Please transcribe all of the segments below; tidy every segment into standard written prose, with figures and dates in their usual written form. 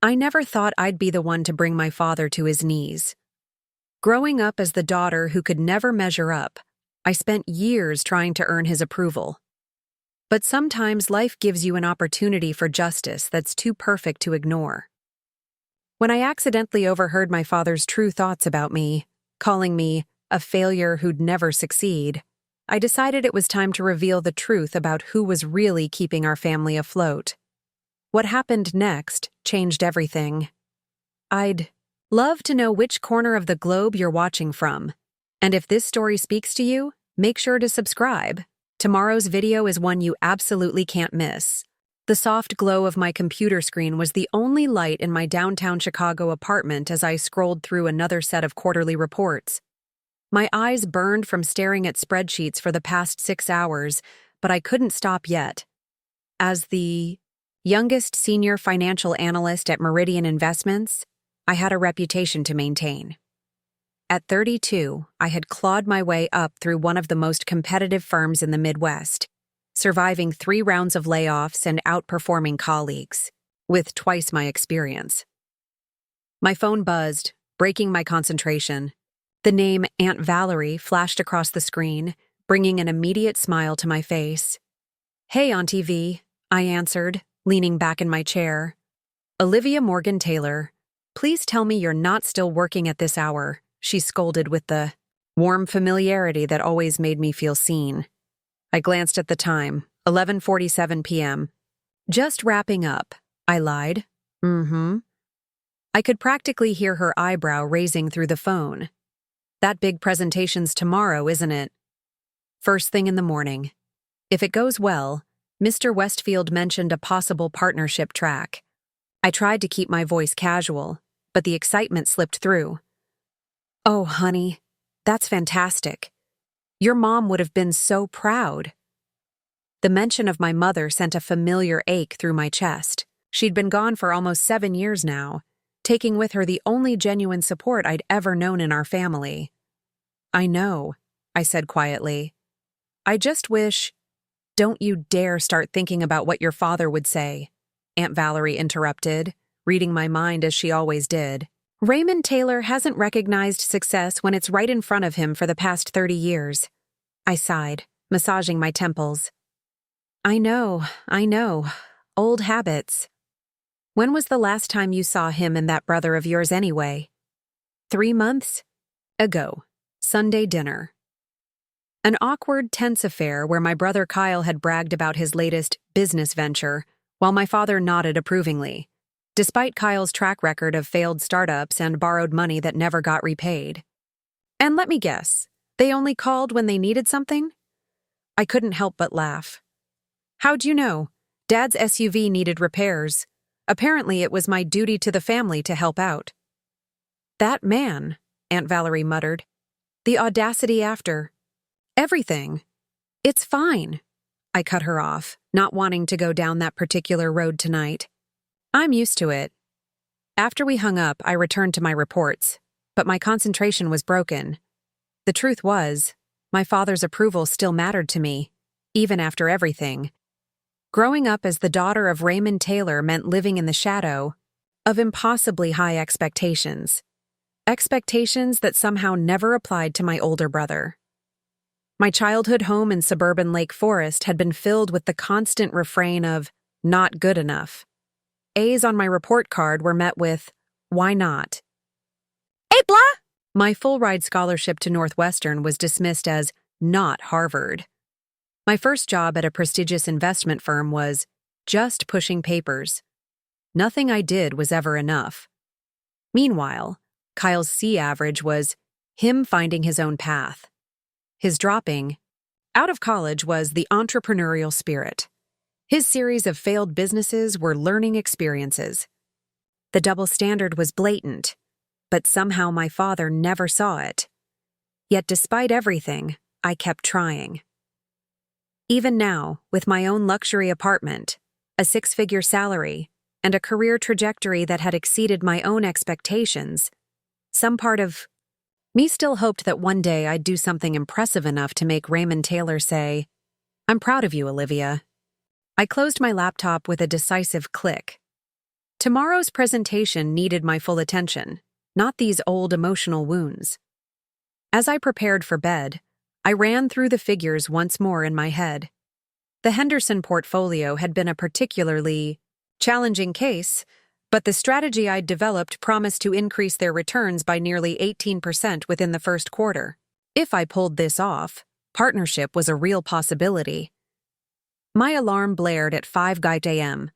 I never thought I'd be the one to bring my father to his knees. Growing up as the daughter who could never measure up, I spent years trying to earn his approval. But sometimes life gives you an opportunity for justice that's too perfect to ignore. When I accidentally overheard my father's true thoughts about me, calling me a failure who'd never succeed, I decided it was time to reveal the truth about who was really keeping our family afloat. What happened next changed everything. I'd love to know which corner of the globe you're watching from. And if this story speaks to you, make sure to subscribe. Tomorrow's video is one you absolutely can't miss. The soft glow of my computer screen was the only light in my downtown Chicago apartment as I scrolled through another set of quarterly reports. My eyes burned from staring at spreadsheets for the past 6 hours, but I couldn't stop yet. As the youngest senior financial analyst at Meridian Investments, I had a reputation to maintain. At 32, I had clawed my way up through one of the most competitive firms in the Midwest, surviving 3 rounds of layoffs and outperforming colleagues, with twice my experience. My phone buzzed, breaking my concentration. The name Aunt Valerie flashed across the screen, bringing an immediate smile to my face. "Hey, Auntie V," I answered, leaning back in my chair. "Olivia Morgan Taylor, please tell me you're not still working at this hour," she scolded with the warm familiarity that always made me feel seen. I glanced at the time, 11:47 p.m. "Just wrapping up," I lied. I could practically hear her eyebrow raising through the phone. "That big presentation's tomorrow, isn't it?" "First thing in the morning. If it goes well," Mr. Westfield mentioned a possible partnership track. I tried to keep my voice casual, but the excitement slipped through. "Oh, honey, that's fantastic. Your mom would have been so proud." The mention of my mother sent a familiar ache through my chest. She'd been gone for almost 7 years now, taking with her the only genuine support I'd ever known in our family. "I know," I said quietly. "I just wish—" "Don't you dare start thinking about what your father would say," Aunt Valerie interrupted, reading my mind as she always did. "Raymond Taylor hasn't recognized success when it's right in front of him for the past 30 years. I sighed, massaging my temples. I know. Old habits. When was the last time you saw him and that brother of yours anyway?" 3 months ago. Sunday dinner. An awkward, tense affair where my brother Kyle had bragged about his latest business venture, while my father nodded approvingly, despite Kyle's track record of failed startups and borrowed money that never got repaid. And let me guess, they only called when they needed something? I couldn't help but laugh. "How'd you know? Dad's SUV needed repairs. Apparently it was my duty to the family to help out." "That man," Aunt Valerie muttered. "The audacity after everything." "It's fine," I cut her off, not wanting to go down that particular road tonight. "I'm used to it." After we hung up, I returned to my reports, but my concentration was broken. The truth was, my father's approval still mattered to me, even after everything. Growing up as the daughter of Raymond Taylor meant living in the shadow of impossibly high expectations. Expectations that somehow never applied to my older brother. My childhood home in suburban Lake Forest had been filled with the constant refrain of, "not good enough." A's on my report card were met with, "Why not?" "Hey, blah!" My full-ride scholarship to Northwestern was dismissed as not Harvard. My first job at a prestigious investment firm was just pushing papers. Nothing I did was ever enough. Meanwhile, Kyle's C average was him finding his own path. His dropping out of college was the entrepreneurial spirit. His series of failed businesses were learning experiences. The double standard was blatant, but somehow my father never saw it. Yet despite everything, I kept trying. Even now, with my own luxury apartment, a 6-figure salary, and a career trajectory that had exceeded my own expectations, some part of me still hoped that one day I'd do something impressive enough to make Raymond Taylor say, "I'm proud of you, Olivia." I closed my laptop with a decisive click. Tomorrow's presentation needed my full attention, not these old emotional wounds. As I prepared for bed, I ran through the figures once more in my head. The Henderson portfolio had been a particularly challenging case, but the strategy I'd developed promised to increase their returns by nearly 18% within the first quarter. If I pulled this off, partnership was a real possibility. My alarm blared at 5 a.m.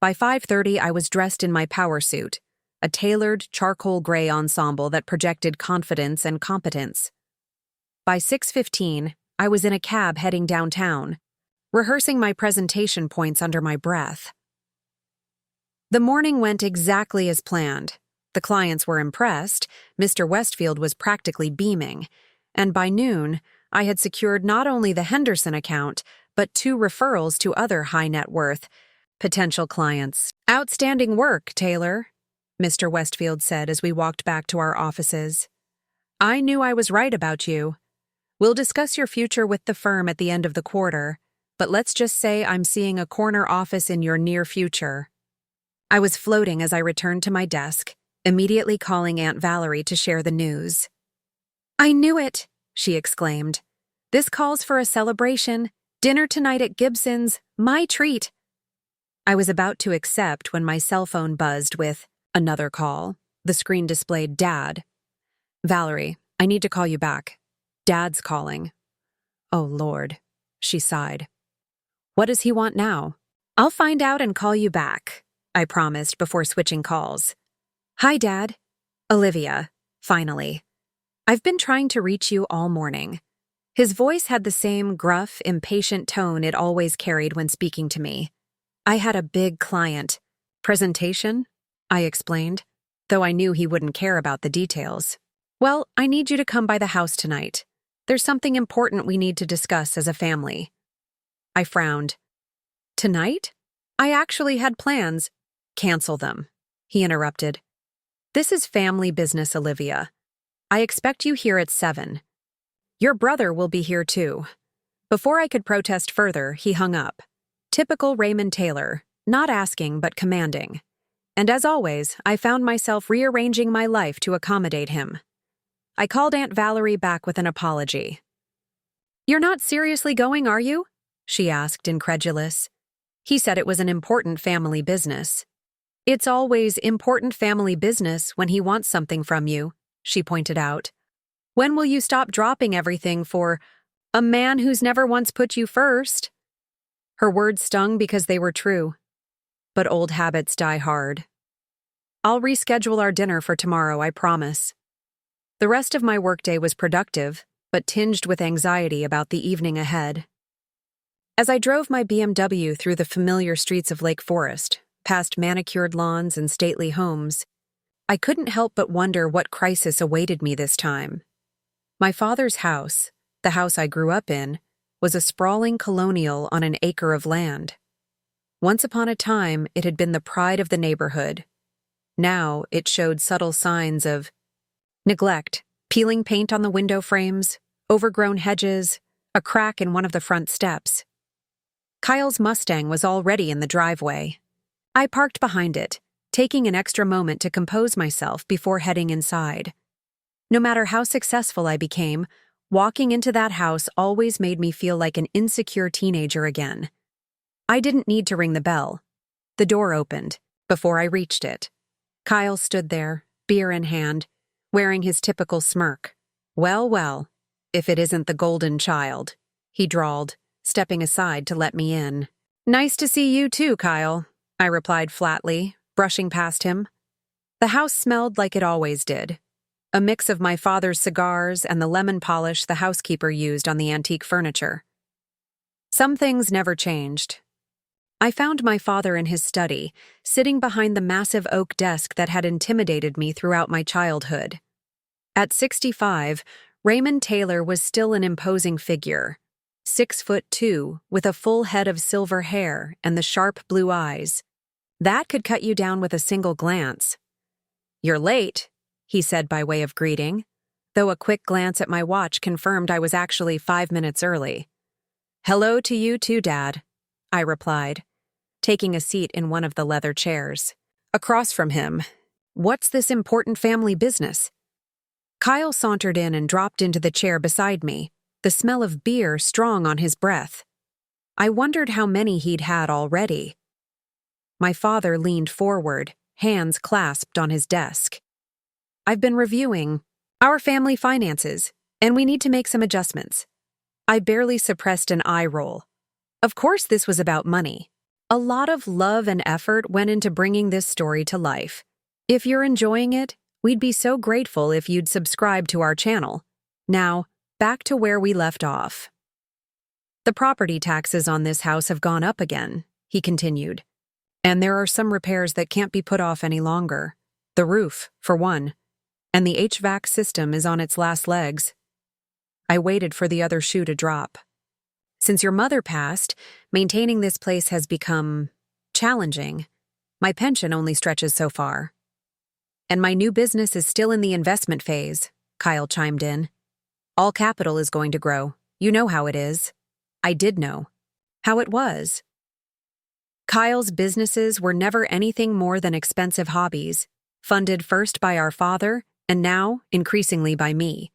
By 5:30, I was dressed in my power suit, a tailored charcoal gray ensemble that projected confidence and competence. By 6:15, I was in a cab heading downtown, rehearsing my presentation points under my breath. The morning went exactly as planned. The clients were impressed, Mr. Westfield was practically beaming, and by noon, I had secured not only the Henderson account, but 2 referrals to other high-net-worth potential clients. "Outstanding work, Taylor," Mr. Westfield said as we walked back to our offices. "I knew I was right about you. We'll discuss your future with the firm at the end of the quarter, but let's just say I'm seeing a corner office in your near future." I was floating as I returned to my desk, immediately calling Aunt Valerie to share the news. "I knew it," she exclaimed. "This calls for a celebration. Dinner tonight at Gibson's. My treat." I was about to accept when my cell phone buzzed with another call. The screen displayed Dad. "Valerie, I need to call you back. Dad's calling." "Oh, Lord," she sighed. "What does he want now?" "I'll find out and call you back," I promised before switching calls. "Hi, Dad. Olivia, finally. I've been trying to reach you all morning." His voice had the same gruff, impatient tone it always carried when speaking to me. "I had a big client presentation," I explained, though I knew he wouldn't care about the details. "Well, I need you to come by the house tonight. There's something important we need to discuss as a family." I frowned. "Tonight? I actually had plans." "Cancel them," he interrupted. "This is family business, Olivia. I expect you here at 7. Your brother will be here too." Before I could protest further, he hung up. Typical Raymond Taylor, not asking but commanding. And as always, I found myself rearranging my life to accommodate him. I called Aunt Valerie back with an apology. "You're not seriously going, are you?" she asked, incredulous. He said it was an important family business. "It's always important family business when he wants something from you," she pointed out. "When will you stop dropping everything for a man who's never once put you first?" Her words stung because they were true. But old habits die hard. "I'll reschedule our dinner for tomorrow, I promise." The rest of my workday was productive, but tinged with anxiety about the evening ahead. As I drove my BMW through the familiar streets of Lake Forest, past manicured lawns and stately homes, I couldn't help but wonder what crisis awaited me this time. My father's house, the house I grew up in, was a sprawling colonial on an acre of land. Once upon a time, it had been the pride of the neighborhood. Now, it showed subtle signs of neglect, peeling paint on the window frames, overgrown hedges, a crack in one of the front steps. Kyle's Mustang was already in the driveway. I parked behind it, taking an extra moment to compose myself before heading inside. No matter how successful I became, walking into that house always made me feel like an insecure teenager again. I didn't need to ring the bell. The door opened before I reached it. Kyle stood there, beer in hand, wearing his typical smirk. "Well, well, if it isn't the golden child," he drawled, stepping aside to let me in. "Nice to see you too, Kyle," I replied flatly, brushing past him. The house smelled like it always did, a mix of my father's cigars and the lemon polish the housekeeper used on the antique furniture. Some things never changed. I found my father in his study, sitting behind the massive oak desk that had intimidated me throughout my childhood. At 65, Raymond Taylor was still an imposing figure, 6'2", with a full head of silver hair and the sharp blue eyes. That could cut you down with a single glance. "You're late," he said by way of greeting, though a quick glance at my watch confirmed I was actually 5 minutes early. "Hello to you too, Dad," I replied. taking a seat in one of the leather chairs. Across from him, "What's this important family business?" Kyle sauntered in and dropped into the chair beside me, the smell of beer strong on his breath. I wondered how many he'd had already. My father leaned forward, hands clasped on his desk. "I've been reviewing our family finances, and we need to make some adjustments." I barely suppressed an eye roll. Of course this was about money. A lot of love and effort went into bringing this story to life. If you're enjoying it, we'd be so grateful if you'd subscribe to our channel. Now, back to where we left off. "The property taxes on this house have gone up again," he continued. "And there are some repairs that can't be put off any longer. The roof, for one. And the HVAC system is on its last legs." I waited for the other shoe to drop. "Since your mother passed, maintaining this place has become challenging. My pension only stretches so far." "And my new business is still in the investment phase," Kyle chimed in. "All capital is going to grow. You know how it is." I did know how it was. Kyle's businesses were never anything more than expensive hobbies, funded first by our father and now increasingly by me.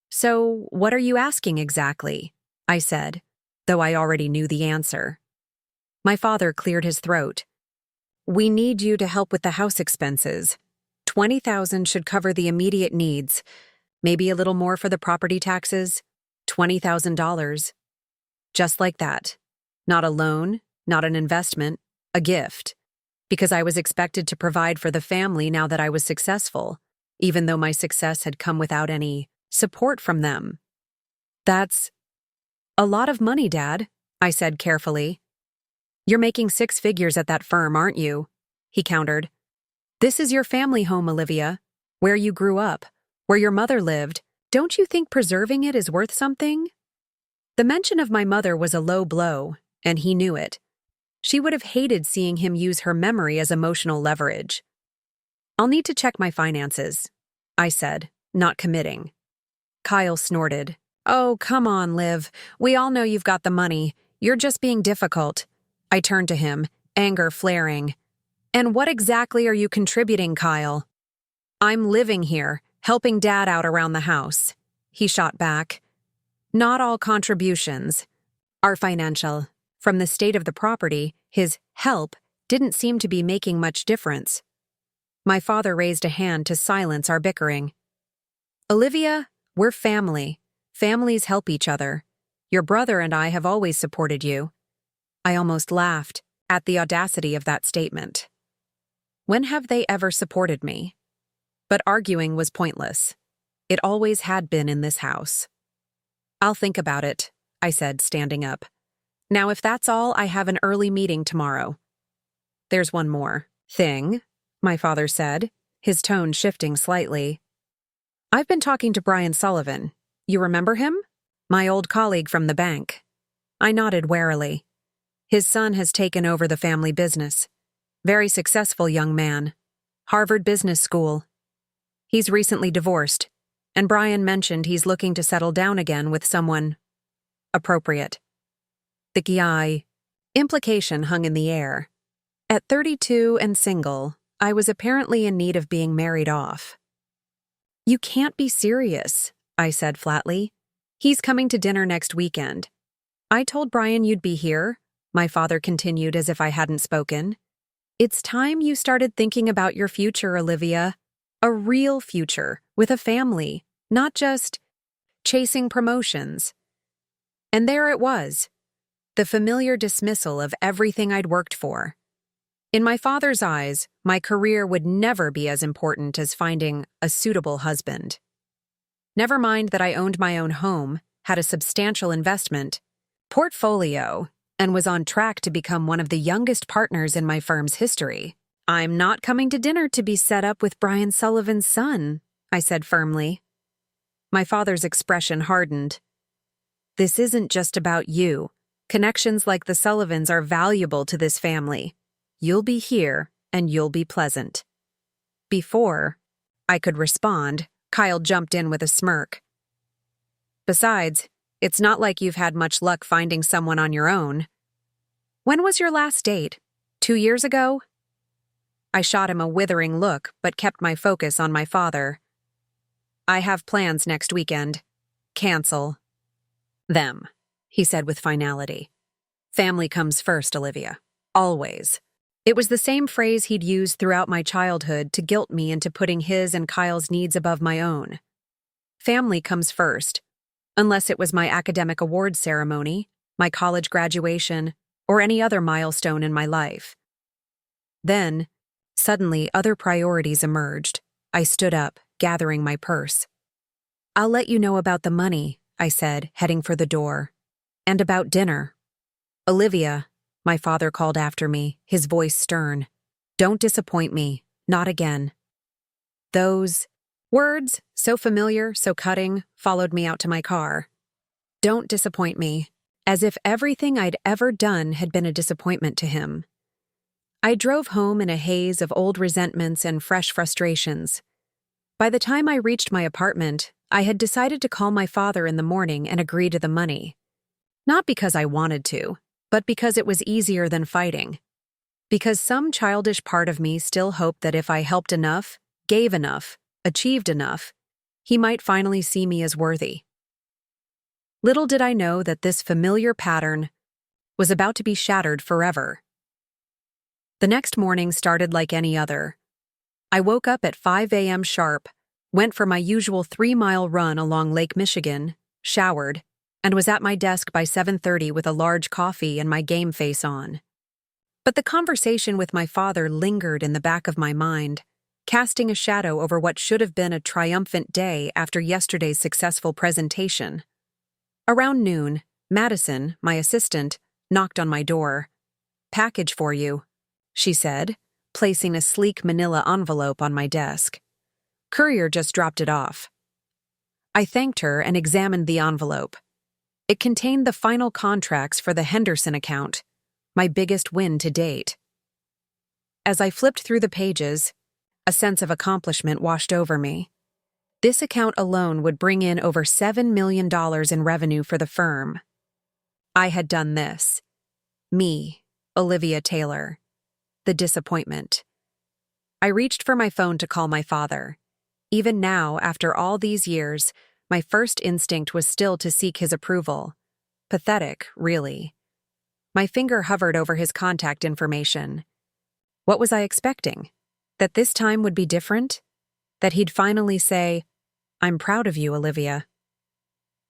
"So, what are you asking exactly?" I said, though I already knew the answer. My father cleared his throat. "We need you to help with the house expenses. $20,000 should cover the immediate needs. Maybe a little more for the property taxes. $20,000. Just like that. Not a loan, not an investment, a gift. Because I was expected to provide for the family now that I was successful, even though my success had come without any support from them." "That's a lot of money, Dad," I said carefully. "You're making 6 figures at that firm, aren't you?" he countered. "This is your family home, Olivia, where you grew up, where your mother lived. Don't you think preserving it is worth something?" The mention of my mother was a low blow, and he knew it. She would have hated seeing him use her memory as emotional leverage. "I'll need to check my finances," I said, not committing. Kyle snorted. "Oh, come on, Liv. We all know you've got the money. You're just being difficult." I turned to him, anger flaring. "And what exactly are you contributing, Kyle?" "I'm living here, helping Dad out around the house," he shot back. "Not all contributions are financial." From the state of the property, his help didn't seem to be making much difference. My father raised a hand to silence our bickering. "Olivia, we're family. Families help each other. Your brother and I have always supported you." I almost laughed at the audacity of that statement. When have they ever supported me? But arguing was pointless. It always had been in this house. "I'll think about it," I said, standing up. "Now, if that's all, I have an early meeting tomorrow." "There's one more thing," my father said, his tone shifting slightly. "I've been talking to Brian Sullivan. You remember him? My old colleague from the bank." I nodded warily. "His son has taken over the family business. Very successful young man. Harvard Business School. He's recently divorced, and Brian mentioned he's looking to settle down again with someone appropriate." The GI implication hung in the air. At 32 and single, I was apparently in need of being married off. "You can't be serious," I said flatly. "He's coming to dinner next weekend." "I told Brian you'd be here," my father continued as if I hadn't spoken. "It's time you started thinking about your future, Olivia. A real future, with a family, not just chasing promotions." And there it was, the familiar dismissal of everything I'd worked for. In my father's eyes, my career would never be as important as finding a suitable husband. Never mind that I owned my own home, had a substantial investment portfolio, and was on track to become one of the youngest partners in my firm's history. "I'm not coming to dinner to be set up with Brian Sullivan's son," I said firmly. My father's expression hardened. "This isn't just about you. Connections like the Sullivans are valuable to this family. You'll be here, and you'll be pleasant." Before I could respond, Kyle jumped in with a smirk. "Besides, it's not like you've had much luck finding someone on your own. When was your last date? 2 years ago? I shot him a withering look, but kept my focus on my father. I have plans next weekend. Cancel them, he said with finality. Family comes first, Olivia. Always. It was the same phrase he'd used throughout my childhood to guilt me into putting his and Kyle's needs above my own. Family comes first, unless it was my academic awards ceremony, my college graduation, or any other milestone in my life. Then, suddenly, other priorities emerged. I stood up, gathering my purse. I'll let you know about the money, I said, heading for the door. And about dinner. Olivia, my father called after me, his voice stern. Don't disappoint me, not again. Those words, so familiar, so cutting, followed me out to my car. Don't disappoint me, as if everything I'd ever done had been a disappointment to him. I drove home in a haze of old resentments and fresh frustrations. By the time I reached my apartment, I had decided to call my father in the morning and agree to the money. Not because I wanted to, but because it was easier than fighting. Because some childish part of me still hoped that if I helped enough, gave enough, achieved enough, he might finally see me as worthy. Little did I know that this familiar pattern was about to be shattered forever. The next morning started like any other. I woke up at 5 a.m. sharp, went for my usual 3-mile run along Lake Michigan, showered, and was at my desk by 7:30 with a large coffee and my game face on. But the conversation with my father lingered in the back of my mind, casting a shadow over what should have been a triumphant day after yesterday's successful presentation. Around noon, Madison, my assistant, knocked on my door. "Package for you," she said, placing a sleek manila envelope on my desk. "Courier just dropped it off." I thanked her and examined the envelope. It contained the final contracts for the Henderson account, my biggest win to date. As I flipped through the pages, a sense of accomplishment washed over me. This account alone would bring in over $7 million in revenue for the firm. I had done this. Me, Olivia Taylor. The disappointment. I reached for my phone to call my father. Even now, after all these years, my first instinct was still to seek his approval. Pathetic, really. My finger hovered over his contact information. What was I expecting? That this time would be different? That he'd finally say, "I'm proud of you, Olivia."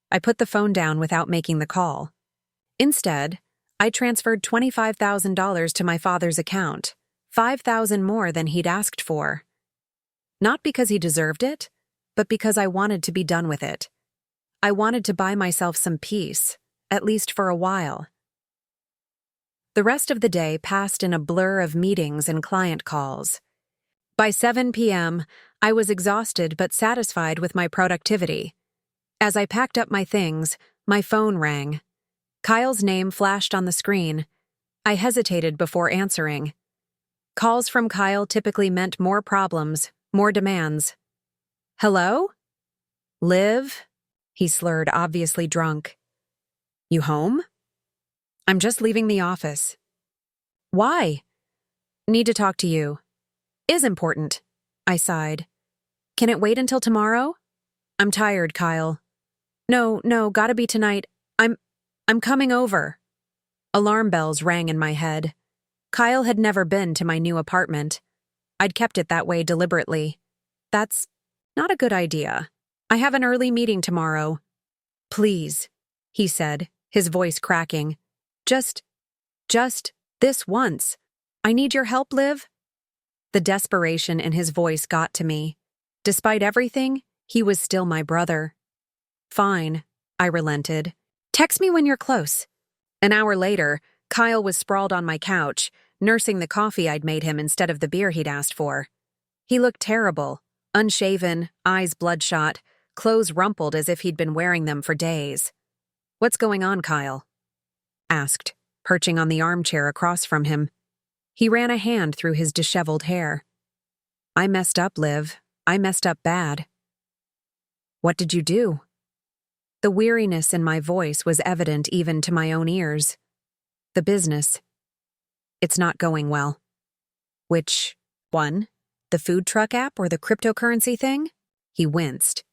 I put the phone down without making the call. Instead, I transferred $25,000 to my father's account, $5,000 more than he'd asked for. Not because he deserved it, but because I wanted to be done with it. I wanted to buy myself some peace, at least for a while. The rest of the day passed in a blur of meetings and client calls. By 7 p.m., I was exhausted but satisfied with my productivity. As I packed up my things, my phone rang. Kyle's name flashed on the screen. I hesitated before answering. Calls from Kyle typically meant more problems, more demands. "Hello? Liv?" He slurred, obviously drunk. "You home?" "I'm just leaving the office." "Why?" "Need to talk to you." "Is important," I sighed. "Can it wait until tomorrow?" "I'm tired, Kyle." No, gotta be tonight. I'm coming over." Alarm bells rang in my head. Kyle had never been to my new apartment. I'd kept it that way deliberately. "That's not a good idea. I have an early meeting tomorrow." "Please," he said, his voice cracking. Just this once. I need your help, Liv." The desperation in his voice got to me. Despite everything, he was still my brother. "Fine," I relented. "Text me when you're close." An hour later, Kyle was sprawled on my couch, nursing the coffee I'd made him instead of the beer he'd asked for. He looked terrible, unshaven, eyes bloodshot, clothes rumpled as if he'd been wearing them for days. "What's going on, Kyle?" asked, perching on the armchair across from him. He ran a hand through his disheveled hair. "I messed up, Liv. I messed up bad." "What did you do?" The weariness in my voice was evident even to my own ears. "The business. It's not going well. Which one? The food truck app or the cryptocurrency thing? He winced.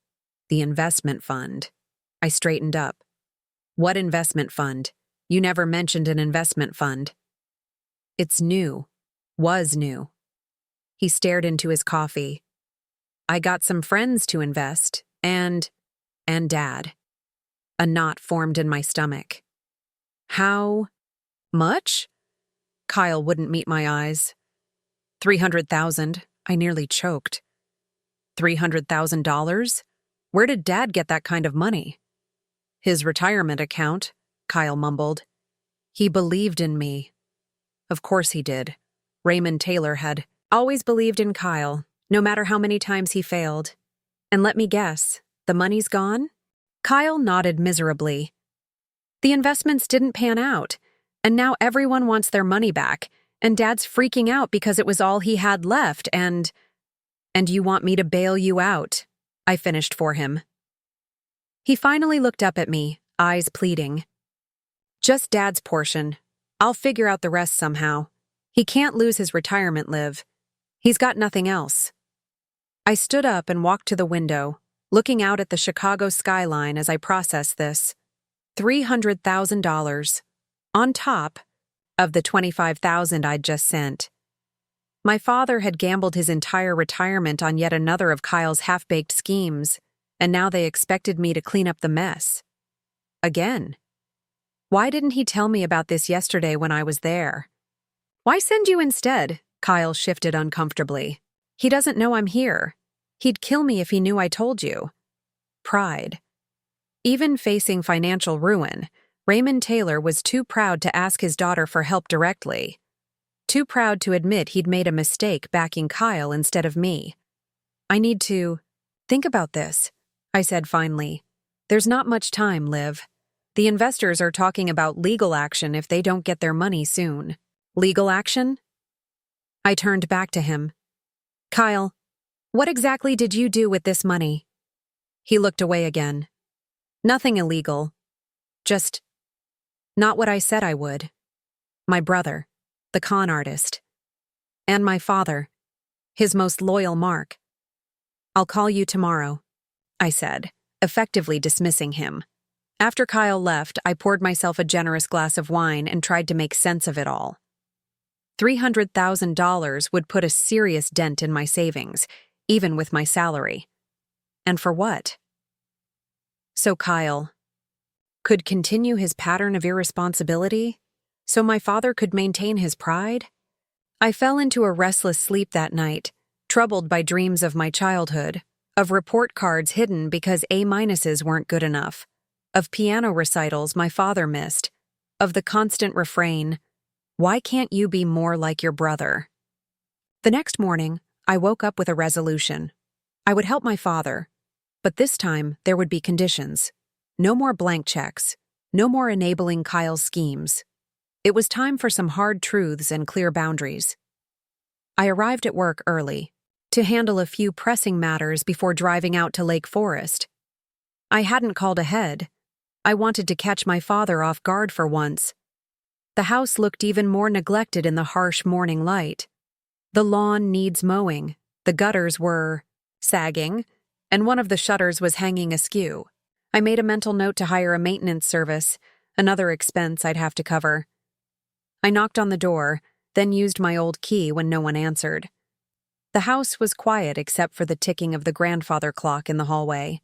The investment fund. I straightened up. What investment fund? You never mentioned an investment fund. It's new. Was new. He stared into his coffee. I got some friends to invest, and Dad. A knot formed in my stomach. How much? Kyle wouldn't meet my eyes. 300,000. I nearly choked. $300,000? Where did Dad get that kind of money? His retirement account, Kyle mumbled. He believed in me. Of course he did. Raymond Taylor had always believed in Kyle, no matter how many times he failed. And let me guess, the money's gone? Kyle nodded miserably. The investments didn't pan out, and now everyone wants their money back, and Dad's freaking out because it was all he had left, and you want me to bail you out, I finished for him. He finally looked up at me, eyes pleading. Just Dad's portion. I'll figure out the rest somehow. He can't lose his retirement live. He's got nothing else. I stood up and walked to the window, looking out at the Chicago skyline as I processed this. $300,000, on top of the $25,000 I'd just sent. My father had gambled his entire retirement on yet another of Kyle's half-baked schemes, and now they expected me to clean up the mess. Again. Why didn't he tell me about this yesterday when I was there? Why send you instead? Kyle shifted uncomfortably. He doesn't know I'm here. He'd kill me if he knew I told you. Pride. Even facing financial ruin, Raymond Taylor was too proud to ask his daughter for help directly. Too proud to admit he'd made a mistake backing Kyle instead of me. I need to think about this, I said finally. There's not much time, Liv. The investors are talking about legal action if they don't get their money soon. Legal action? I turned back to him. Kyle, what exactly did you do with this money? He looked away again. Nothing illegal. Just not what I said I would. My brother, the con artist. And my father, his most loyal mark. I'll call you tomorrow, I said, effectively dismissing him. After Kyle left, I poured myself a generous glass of wine and tried to make sense of it all. $300,000 would put a serious dent in my savings, even with my salary. And for what? So Kyle could continue his pattern of irresponsibility, so my father could maintain his pride? I fell into a restless sleep that night, troubled by dreams of my childhood, of report cards hidden because A-minuses weren't good enough, of piano recitals my father missed, of the constant refrain, "Why can't you be more like your brother?" The next morning, I woke up with a resolution. I would help my father, but this time there would be conditions. No more blank checks, no more enabling Kyle's schemes. It was time for some hard truths and clear boundaries. I arrived at work early, to handle a few pressing matters before driving out to Lake Forest. I hadn't called ahead. I wanted to catch my father off guard for once. The house looked even more neglected in the harsh morning light. The lawn needs mowing, the gutters were sagging, and one of the shutters was hanging askew. I made a mental note to hire a maintenance service, another expense I'd have to cover. I knocked on the door, then used my old key when no one answered. The house was quiet except for the ticking of the grandfather clock in the hallway.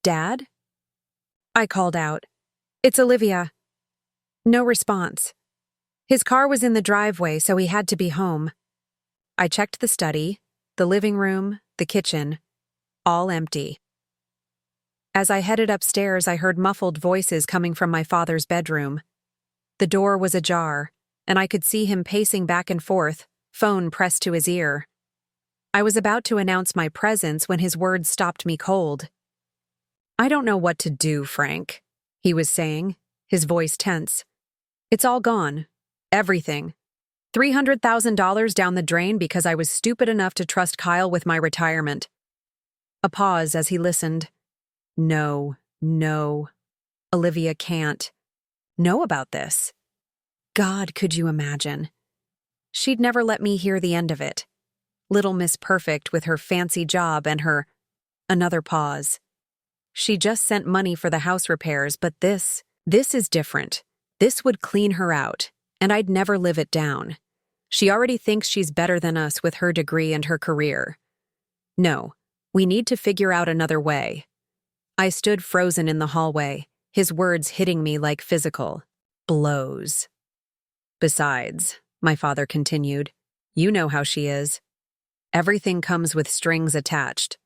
"Dad?" I called out. "It's Olivia." No response. His car was in the driveway, so he had to be home. I checked the study, the living room, the kitchen, all empty. As I headed upstairs, I heard muffled voices coming from my father's bedroom. The door was ajar, and I could see him pacing back and forth, phone pressed to his ear. I was about to announce my presence when his words stopped me cold. "I don't know what to do, Frank," he was saying, his voice tense. "It's all gone. Everything. $300,000 down the drain because I was stupid enough to trust Kyle with my retirement." A pause as he listened. No. Olivia can't know about this. God, could you imagine? She'd never let me hear the end of it. Little Miss Perfect with her fancy job and her— Another pause. She just sent money for the house repairs, but this is different. This would clean her out, and I'd never live it down. She already thinks she's better than us with her degree and her career. No, we need to figure out another way. I stood frozen in the hallway, his words hitting me like physical blows. Besides, my father continued, you know how she is. Everything comes with strings attached.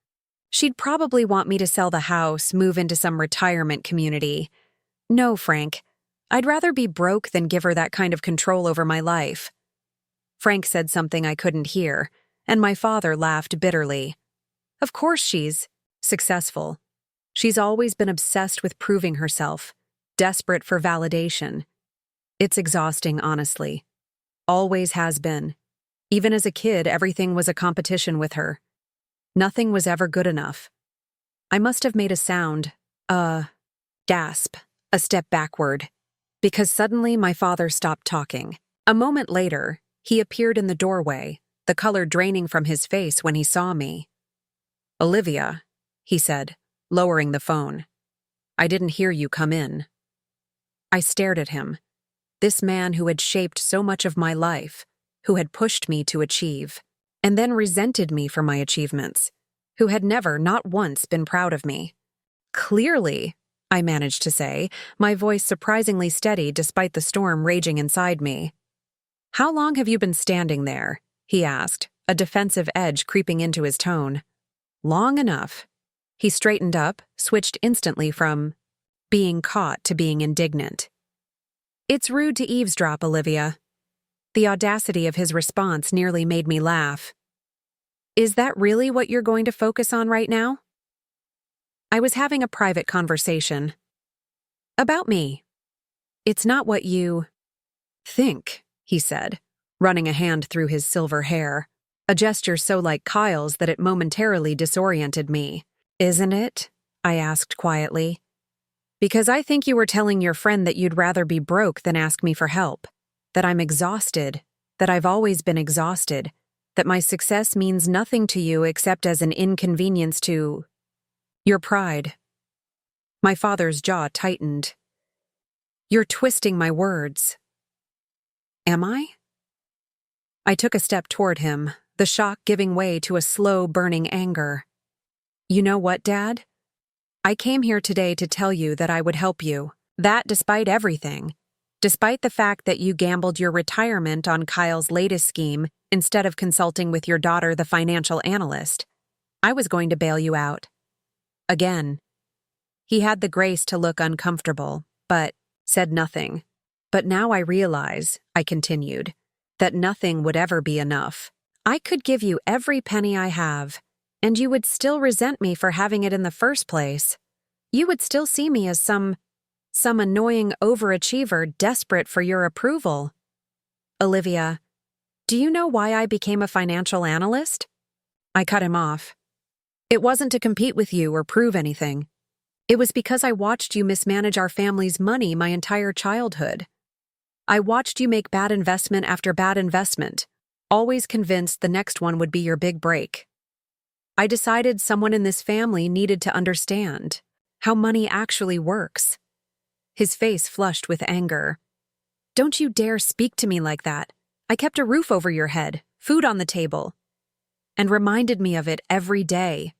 She'd probably want me to sell the house, move into some retirement community. No, Frank. I'd rather be broke than give her that kind of control over my life. Frank said something I couldn't hear, and my father laughed bitterly. Of course she's successful. She's always been obsessed with proving herself, desperate for validation. It's exhausting, honestly. Always has been. Even as a kid, everything was a competition with her. Nothing was ever good enough. I must have made a sound, gasp, a step backward, because suddenly my father stopped talking. A moment later, he appeared in the doorway, the color draining from his face when he saw me. Olivia, he said, lowering the phone. I didn't hear you come in. I stared at him. This man who had shaped so much of my life, who had pushed me to achieve, and then resented me for my achievements, who had never, not once, been proud of me. Clearly, I managed to say, my voice surprisingly steady despite the storm raging inside me. How long have you been standing there? He asked, a defensive edge creeping into his tone. Long enough. He straightened up, switched instantly from being caught to being indignant. It's rude to eavesdrop, Olivia. The audacity of his response nearly made me laugh. Is that really what you're going to focus on right now? I was having a private conversation. About me. It's not what you think, he said, running a hand through his silver hair, a gesture so like Kyle's that it momentarily disoriented me. Isn't it? I asked quietly. Because I think you were telling your friend that you'd rather be broke than ask me for help. That I'm exhausted, that I've always been exhausted, that my success means nothing to you except as an inconvenience to your pride. My father's jaw tightened. You're twisting my words. Am I? I took a step toward him, the shock giving way to a slow, burning anger. You know what, Dad? I came here today to tell you that I would help you, that despite everything. Despite the fact that you gambled your retirement on Kyle's latest scheme instead of consulting with your daughter, the financial analyst, I was going to bail you out. Again. He had the grace to look uncomfortable, but said nothing. But now I realize, I continued, that nothing would ever be enough. I could give you every penny I have, and you would still resent me for having it in the first place. You would still see me as some annoying overachiever desperate for your approval. Olivia, do you know why I became a financial analyst? I cut him off. It wasn't to compete with you or prove anything. It was because I watched you mismanage our family's money my entire childhood. I watched you make bad investment after bad investment, always convinced the next one would be your big break. I decided someone in this family needed to understand how money actually works. His face flushed with anger. Don't you dare speak to me like that. I kept a roof over your head, food on the table, and reminded me of it every day.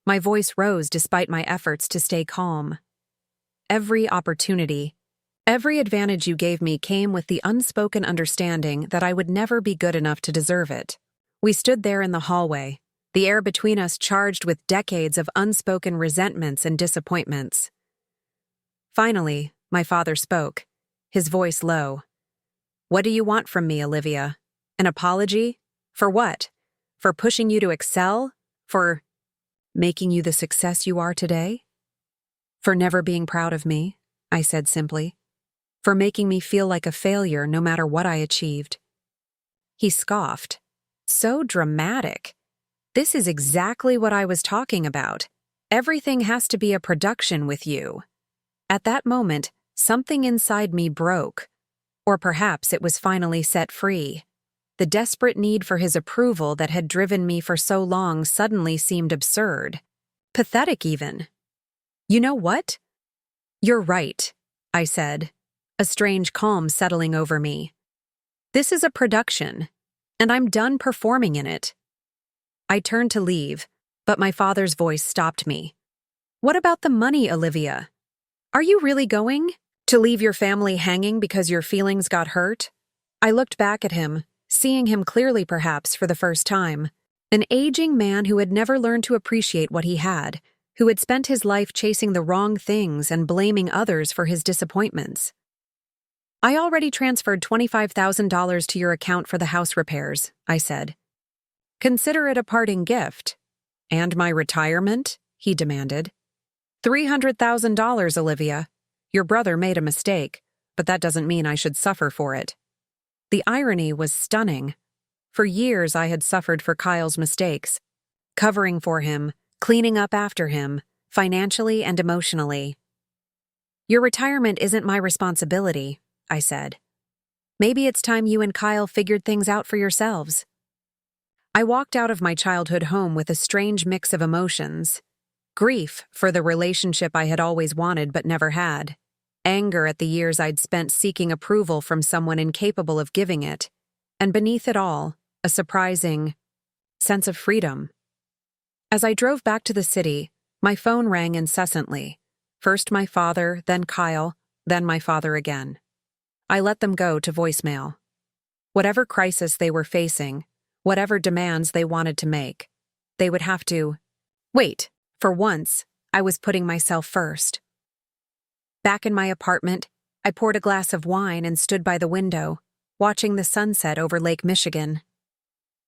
My voice rose despite my efforts to stay calm. Every opportunity, every advantage you gave me came with the unspoken understanding that I would never be good enough to deserve it. We stood there in the hallway, the air between us charged with decades of unspoken resentments and disappointments. Finally, my father spoke, his voice low. What do you want from me, Olivia? An apology? For what? For pushing you to excel? For making you the success you are today? For never being proud of me, I said simply. For making me feel like a failure no matter what I achieved. He scoffed. So dramatic. This is exactly what I was talking about. Everything has to be a production with you. At that moment, something inside me broke. Or perhaps it was finally set free. The desperate need for his approval that had driven me for so long suddenly seemed absurd. Pathetic, even. "You know what?" "You're right," I said, a strange calm settling over me. "This is a production, and I'm done performing in it." I turned to leave, but my father's voice stopped me. "What about the money, Olivia? Are you really going to leave your family hanging because your feelings got hurt?" I looked back at him, seeing him clearly perhaps for the first time. An aging man who had never learned to appreciate what he had, who had spent his life chasing the wrong things and blaming others for his disappointments. "I already transferred $25,000 to your account for the house repairs," I said. "Consider it a parting gift." "And my retirement?" he demanded. $300,000, Olivia. Your brother made a mistake, but that doesn't mean I should suffer for it." The irony was stunning. For years I had suffered for Kyle's mistakes, covering for him, cleaning up after him, financially and emotionally. "Your retirement isn't my responsibility," I said. "Maybe it's time you and Kyle figured things out for yourselves." I walked out of my childhood home with a strange mix of emotions. Grief for the relationship I had always wanted but never had. Anger at the years I'd spent seeking approval from someone incapable of giving it. And beneath it all, a surprising sense of freedom. As I drove back to the city, my phone rang incessantly. First my father, then Kyle, then my father again. I let them go to voicemail. Whatever crisis they were facing, whatever demands they wanted to make, they would have to wait. For once, I was putting myself first. Back in my apartment, I poured a glass of wine and stood by the window, watching the sunset over Lake Michigan.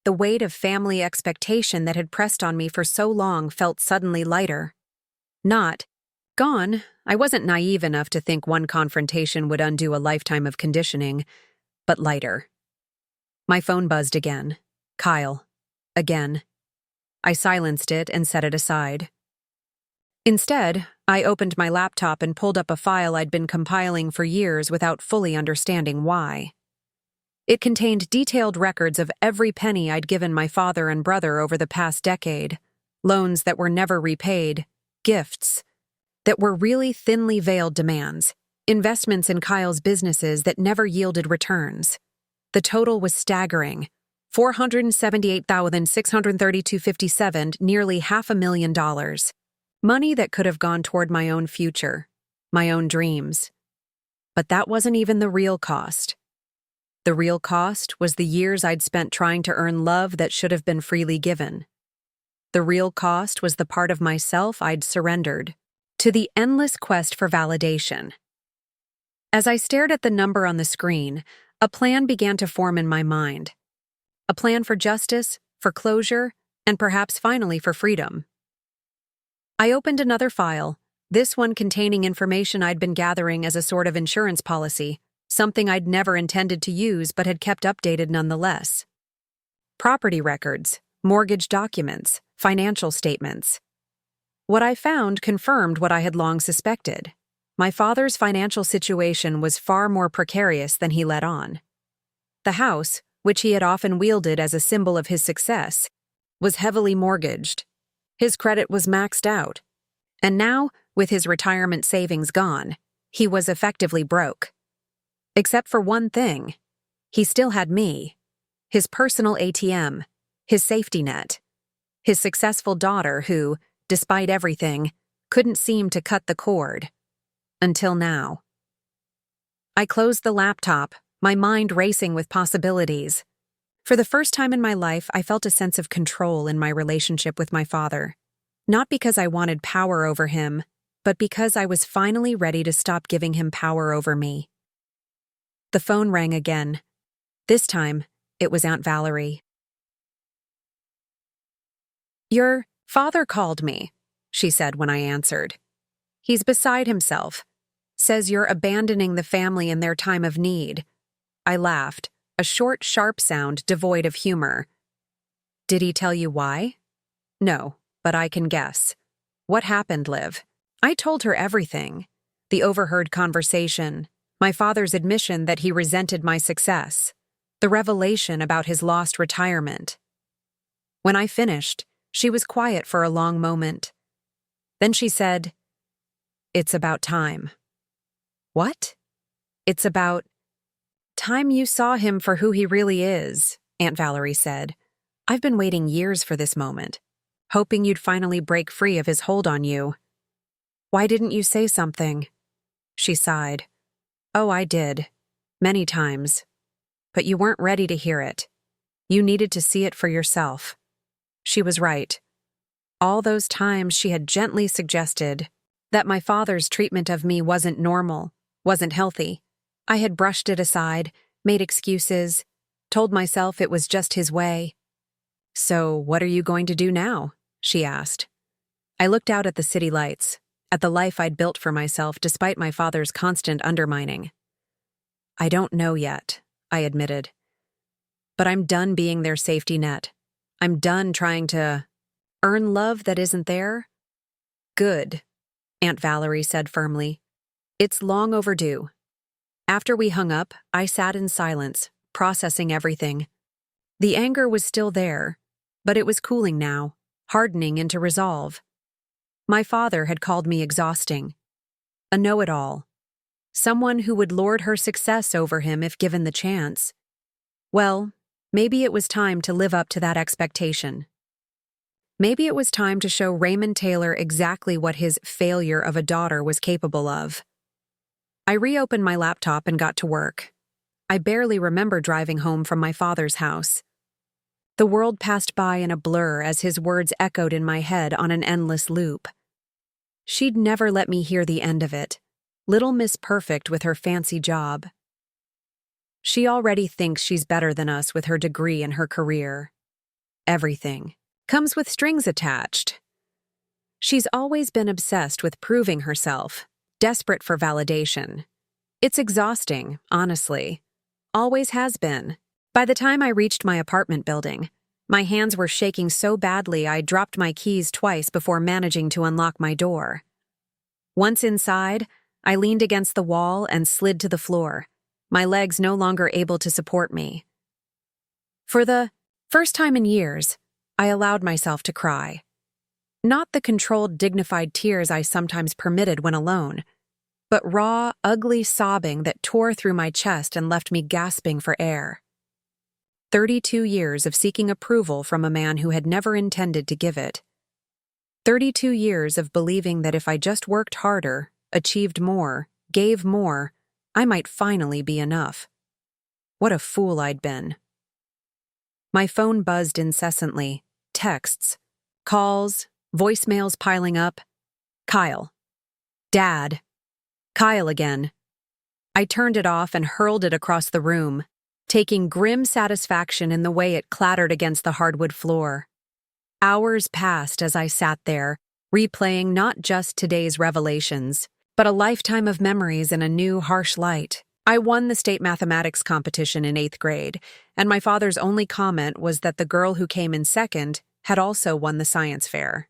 The weight of family expectation that had pressed on me for so long felt suddenly lighter. Not gone. I wasn't naive enough to think one confrontation would undo a lifetime of conditioning, but lighter. My phone buzzed again. Kyle. Again. I silenced it and set it aside. Instead, I opened my laptop and pulled up a file I'd been compiling for years without fully understanding why. It contained detailed records of every penny I'd given my father and brother over the past decade, loans that were never repaid, gifts that were really thinly veiled demands, investments in Kyle's businesses that never yielded returns. The total was staggering, $478,632.57, nearly $500,000. Money that could have gone toward my own future, my own dreams. But that wasn't even the real cost. The real cost was the years I'd spent trying to earn love that should have been freely given. The real cost was the part of myself I'd surrendered to the endless quest for validation. As I stared at the number on the screen, a plan began to form in my mind. A plan for justice, for closure, and perhaps finally for freedom. I opened another file, this one containing information I'd been gathering as a sort of insurance policy, something I'd never intended to use but had kept updated nonetheless. Property records, mortgage documents, financial statements. What I found confirmed what I had long suspected. My father's financial situation was far more precarious than he let on. The house, which he had often wielded as a symbol of his success, was heavily mortgaged. His credit was maxed out. And now, with his retirement savings gone, he was effectively broke. Except for one thing. He still had me. His personal ATM. His safety net. His successful daughter who, despite everything, couldn't seem to cut the cord. Until now. I closed the laptop, my mind racing with possibilities. For the first time in my life, I felt a sense of control in my relationship with my father. Not because I wanted power over him, but because I was finally ready to stop giving him power over me. The phone rang again. This time, it was Aunt Valerie. "Your father called me," she said when I answered. "He's beside himself. Says you're abandoning the family in their time of need." I laughed, a short, sharp sound devoid of humor. "Did he tell you why?" "No, but I can guess." "What happened, Liv?" I told her everything. The overheard conversation, my father's admission that he resented my success, the revelation about his lost retirement. When I finished, she was quiet for a long moment. Then she said, "It's about time." "What?" "It's about time you saw him for who he really is," Aunt Valerie said. "I've been waiting years for this moment, hoping you'd finally break free of his hold on you." "Why didn't you say something?" She sighed. "Oh, I did. Many times. But you weren't ready to hear it. You needed to see it for yourself." She was right. All those times she had gently suggested that my father's treatment of me wasn't normal, wasn't healthy. I had brushed it aside, made excuses, told myself it was just his way. "So what are you going to do now?" she asked. I looked out at the city lights, at the life I'd built for myself despite my father's constant undermining. "I don't know yet," I admitted. "But I'm done being their safety net. I'm done trying to earn love that isn't there." "Good," Aunt Valerie said firmly. "It's long overdue." After we hung up, I sat in silence, processing everything. The anger was still there, but it was cooling now, hardening into resolve. My father had called me exhausting, a know-it-all, someone who would lord her success over him if given the chance. Well, maybe it was time to live up to that expectation. Maybe it was time to show Raymond Taylor exactly what his failure of a daughter was capable of. I reopened my laptop and got to work. I barely remember driving home from my father's house. The world passed by in a blur as his words echoed in my head on an endless loop. She'd never let me hear the end of it. Little Miss Perfect with her fancy job. She already thinks she's better than us with her degree and her career. Everything comes with strings attached. She's always been obsessed with proving herself, desperate for validation. It's exhausting, honestly. Always has been. By the time I reached my apartment building, my hands were shaking so badly I dropped my keys twice before managing to unlock my door. Once inside, I leaned against the wall and slid to the floor, my legs no longer able to support me. For the first time in years, I allowed myself to cry. Not the controlled, dignified tears I sometimes permitted when alone, but raw, ugly sobbing that tore through my chest and left me gasping for air. 32 years of seeking approval from a man who had never intended to give it. 32 years of believing that if I just worked harder, achieved more, gave more, I might finally be enough. What a fool I'd been. My phone buzzed incessantly. Texts, calls, voicemails piling up. Kyle. Dad. Kyle again. I turned it off and hurled it across the room, taking grim satisfaction in the way it clattered against the hardwood floor. Hours passed as I sat there, replaying not just today's revelations, but a lifetime of memories in a new, harsh light. I won the state mathematics competition in 8th grade, and my father's only comment was that the girl who came in second had also won the science fair.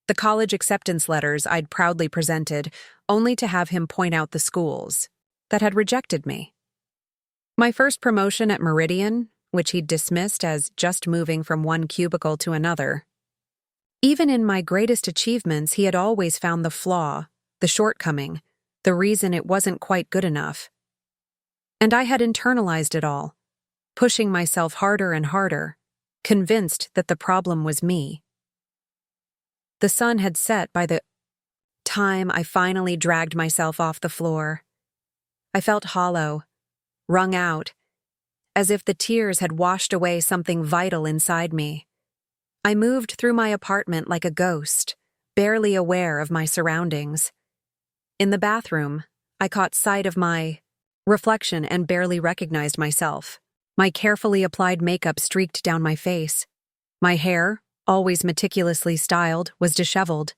The college acceptance letters I'd proudly presented, only to have him point out the schools that had rejected me. My first promotion at Meridian, which he'd dismissed as just moving from one cubicle to another. Even in my greatest achievements, he had always found the flaw, the shortcoming, the reason it wasn't quite good enough. And I had internalized it all, pushing myself harder and harder, convinced that the problem was me. The sun had set by the time I finally dragged myself off the floor. I felt hollow, wrung out, as if the tears had washed away something vital inside me. I moved through my apartment like a ghost, barely aware of my surroundings. In the bathroom, I caught sight of my reflection and barely recognized myself. My carefully applied makeup streaked down my face. My hair, always meticulously styled, was disheveled.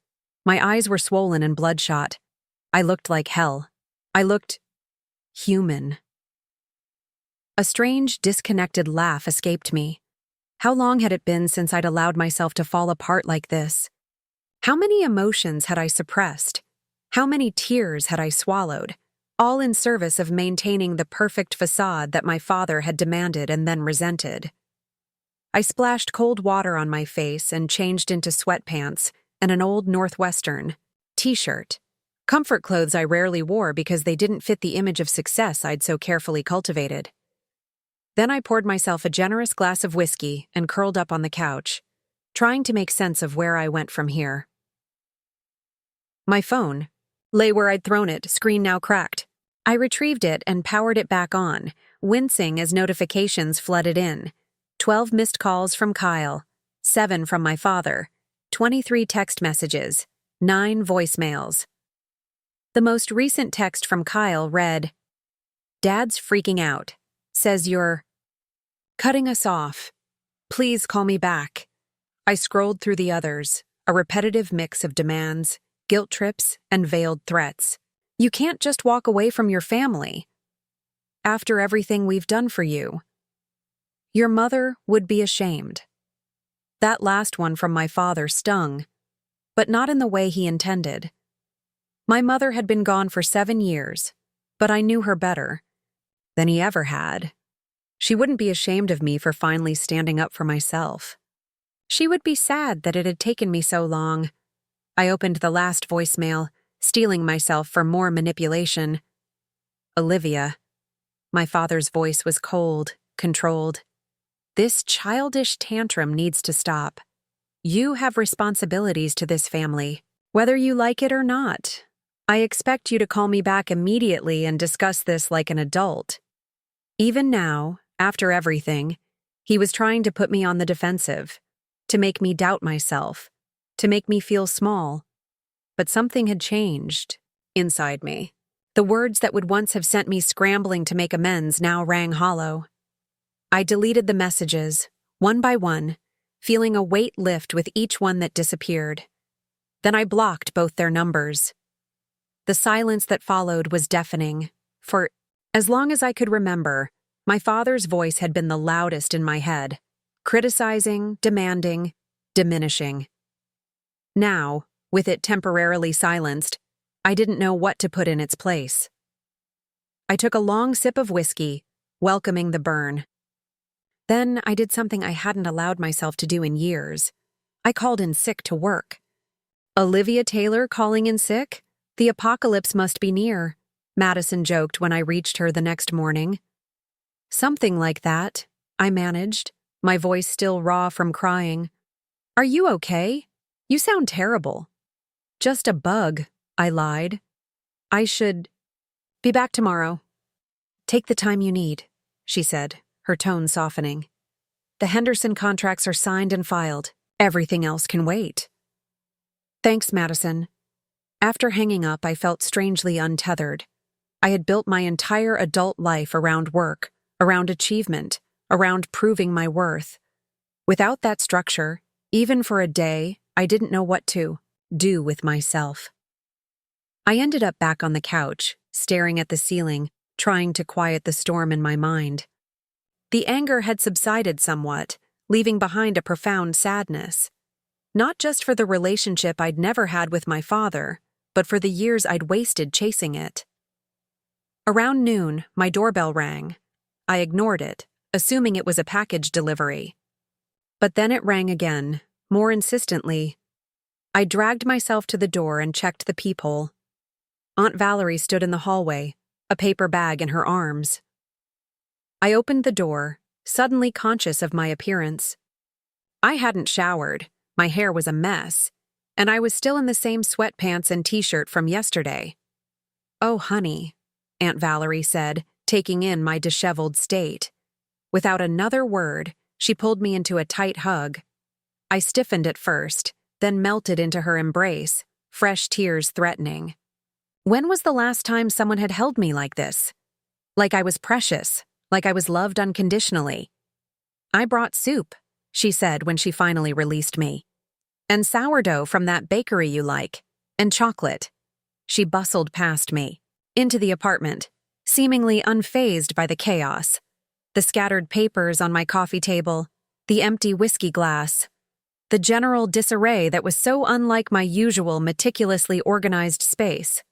My eyes were swollen and bloodshot. I looked like hell. I looked human. A strange, disconnected laugh escaped me. How long had it been since I'd allowed myself to fall apart like this? How many emotions had I suppressed? How many tears had I swallowed? all in service of maintaining the perfect facade that my father had demanded and then resented. I splashed cold water on my face and changed into sweatpants and an old Northwestern t-shirt. Comfort clothes I rarely wore because they didn't fit the image of success I'd so carefully cultivated. Then I poured myself a generous glass of whiskey and curled up on the couch, trying to make sense of where I went from here. My phone lay where I'd thrown it, screen now cracked. I retrieved it and powered it back on, wincing as notifications flooded in. 12 missed calls from Kyle, 7 from my father, 23 text messages, 9 voicemails. The most recent text from Kyle read, "Dad's freaking out. Says you're cutting us off. Please call me back." I scrolled through the others, a repetitive mix of demands, guilt trips, and veiled threats. You can't just walk away from your family. After everything we've done for you. Your mother would be ashamed. That last one from my father stung, but not in the way he intended. My mother had been gone for 7 years, but I knew her better than he ever had. She wouldn't be ashamed of me for finally standing up for myself. She would be sad that it had taken me so long. I opened the last voicemail, steeling myself for more manipulation. Olivia. My father's voice was cold, controlled. This childish tantrum needs to stop. You have responsibilities to this family, whether you like it or not. I expect you to call me back immediately and discuss this like an adult. Even now, after everything, he was trying to put me on the defensive, to make me doubt myself, to make me feel small. But something had changed inside me. The words that would once have sent me scrambling to make amends now rang hollow. I deleted the messages, one by one, feeling a weight lift with each one that disappeared. Then I blocked both their numbers. The silence that followed was deafening. For as long as I could remember, my father's voice had been the loudest in my head, criticizing, demanding, diminishing. Now, with it temporarily silenced, I didn't know what to put in its place. I took a long sip of whiskey, welcoming the burn. Then I did something I hadn't allowed myself to do in years. I called in sick to work. Olivia Taylor calling in sick? The apocalypse must be near, Madison joked when I reached her the next morning. Something like that, I managed, my voice still raw from crying. Are you okay? You sound terrible. Just a bug, I lied. I should be back tomorrow. Take the time you need, she said, her tone softening. The Henderson contracts are signed and filed. Everything else can wait. Thanks, Madison. After hanging up, I felt strangely untethered. I had built my entire adult life around work, around achievement, around proving my worth. Without that structure, even for a day, I didn't know what to do with myself. I ended up back on the couch, staring at the ceiling, trying to quiet the storm in my mind. The anger had subsided somewhat, leaving behind a profound sadness. Not just for the relationship I'd never had with my father, but for the years I'd wasted chasing it. Around noon, my doorbell rang. I ignored it, assuming it was a package delivery. But then it rang again, more insistently. I dragged myself to the door and checked the peephole. Aunt Valerie stood in the hallway, a paper bag in her arms. I opened the door, suddenly conscious of my appearance. I hadn't showered, my hair was a mess, and I was still in the same sweatpants and t-shirt from yesterday. "Oh, honey," Aunt Valerie said, taking in my disheveled state. Without another word, she pulled me into a tight hug. I stiffened at first, then melted into her embrace, fresh tears threatening. When was the last time someone had held me like this? Like I was precious, like I was loved unconditionally. "I brought soup," she said when she finally released me. "And sourdough from that bakery you like, and chocolate." She bustled past me, into the apartment, seemingly unfazed by the chaos. The scattered papers on my coffee table, the empty whiskey glass, the general disarray that was so unlike my usual meticulously organized space.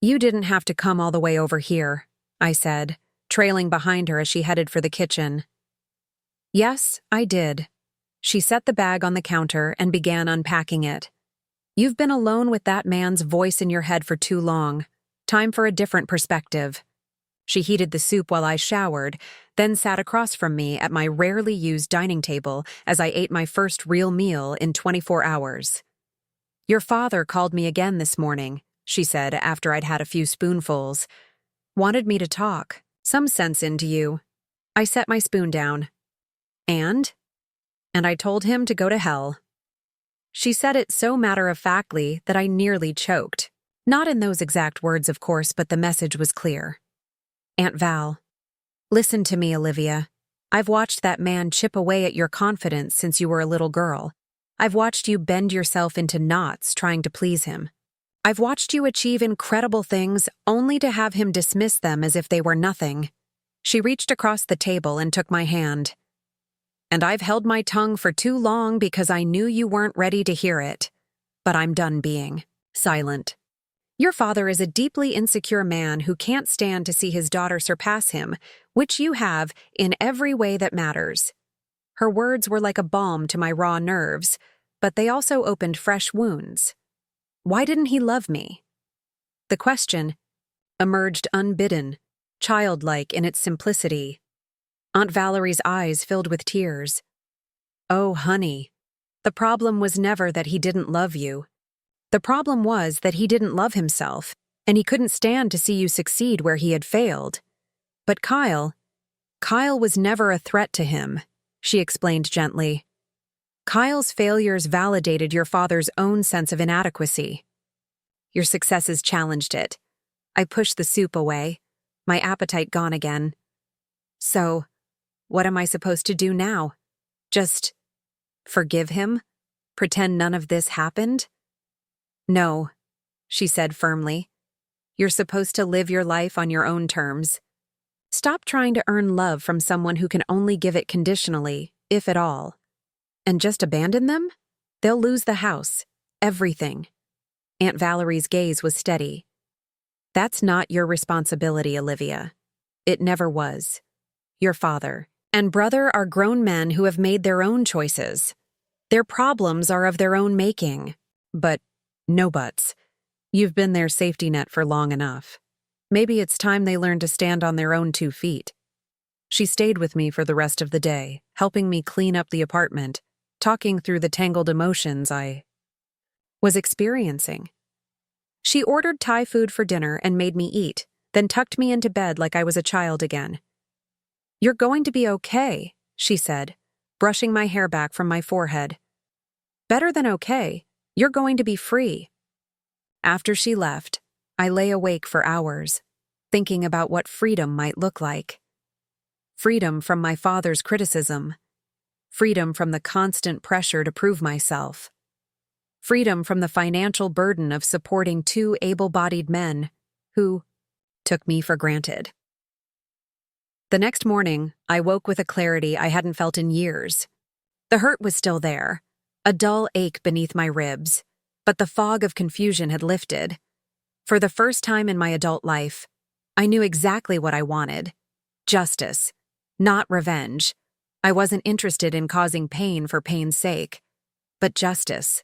You didn't have to come all the way over here, I said, trailing behind her as she headed for the kitchen. Yes, I did. She set the bag on the counter and began unpacking it. You've been alone with that man's voice in your head for too long. Time for a different perspective. She heated the soup while I showered, then sat across from me at my rarely used dining table as I ate my first real meal in 24 hours. Your father called me again this morning, she said after I'd had a few spoonfuls. Wanted me to talk. Some sense into you. I set my spoon down. And I told him to go to hell. She said it so matter-of-factly that I nearly choked. Not in those exact words, of course, but the message was clear. Aunt Val. Listen to me, Olivia. I've watched that man chip away at your confidence since you were a little girl. I've watched you bend yourself into knots trying to please him. I've watched you achieve incredible things only to have him dismiss them as if they were nothing. She reached across the table and took my hand. And I've held my tongue for too long because I knew you weren't ready to hear it. But I'm done being silent. Your father is a deeply insecure man who can't stand to see his daughter surpass him, which you have in every way that matters. Her words were like a balm to my raw nerves, but they also opened fresh wounds. Why didn't he love me? The question emerged unbidden, childlike in its simplicity. Aunt Valerie's eyes filled with tears. Oh, honey, the problem was never that he didn't love you. The problem was that he didn't love himself, and he couldn't stand to see you succeed where he had failed. But Kyle was never a threat to him, she explained gently. Kyle's failures validated your father's own sense of inadequacy. Your successes challenged it. I pushed the soup away, my appetite gone again. So, what am I supposed to do now? Just forgive him? Pretend none of this happened? No, she said firmly. You're supposed to live your life on your own terms. Stop trying to earn love from someone who can only give it conditionally, if at all. And just abandon them? They'll lose the house, everything. Aunt Valerie's gaze was steady. That's not your responsibility, Olivia. It never was. Your father and brother are grown men who have made their own choices. Their problems are of their own making. But no buts. You've been their safety net for long enough. Maybe it's time they learn to stand on their own 2 feet. She stayed with me for the rest of the day, helping me clean up the apartment, talking through the tangled emotions I was experiencing. She ordered Thai food for dinner and made me eat, then tucked me into bed like I was a child again. You're going to be okay, she said, brushing my hair back from my forehead. Better than okay. You're going to be free. After she left, I lay awake for hours, thinking about what freedom might look like. Freedom from my father's criticism. Freedom from the constant pressure to prove myself. Freedom from the financial burden of supporting 2 able-bodied men who took me for granted. The next morning, I woke with a clarity I hadn't felt in years. The hurt was still there, a dull ache beneath my ribs, but the fog of confusion had lifted. For the first time in my adult life, I knew exactly what I wanted. Justice, not revenge. I wasn't interested in causing pain for pain's sake, but justice.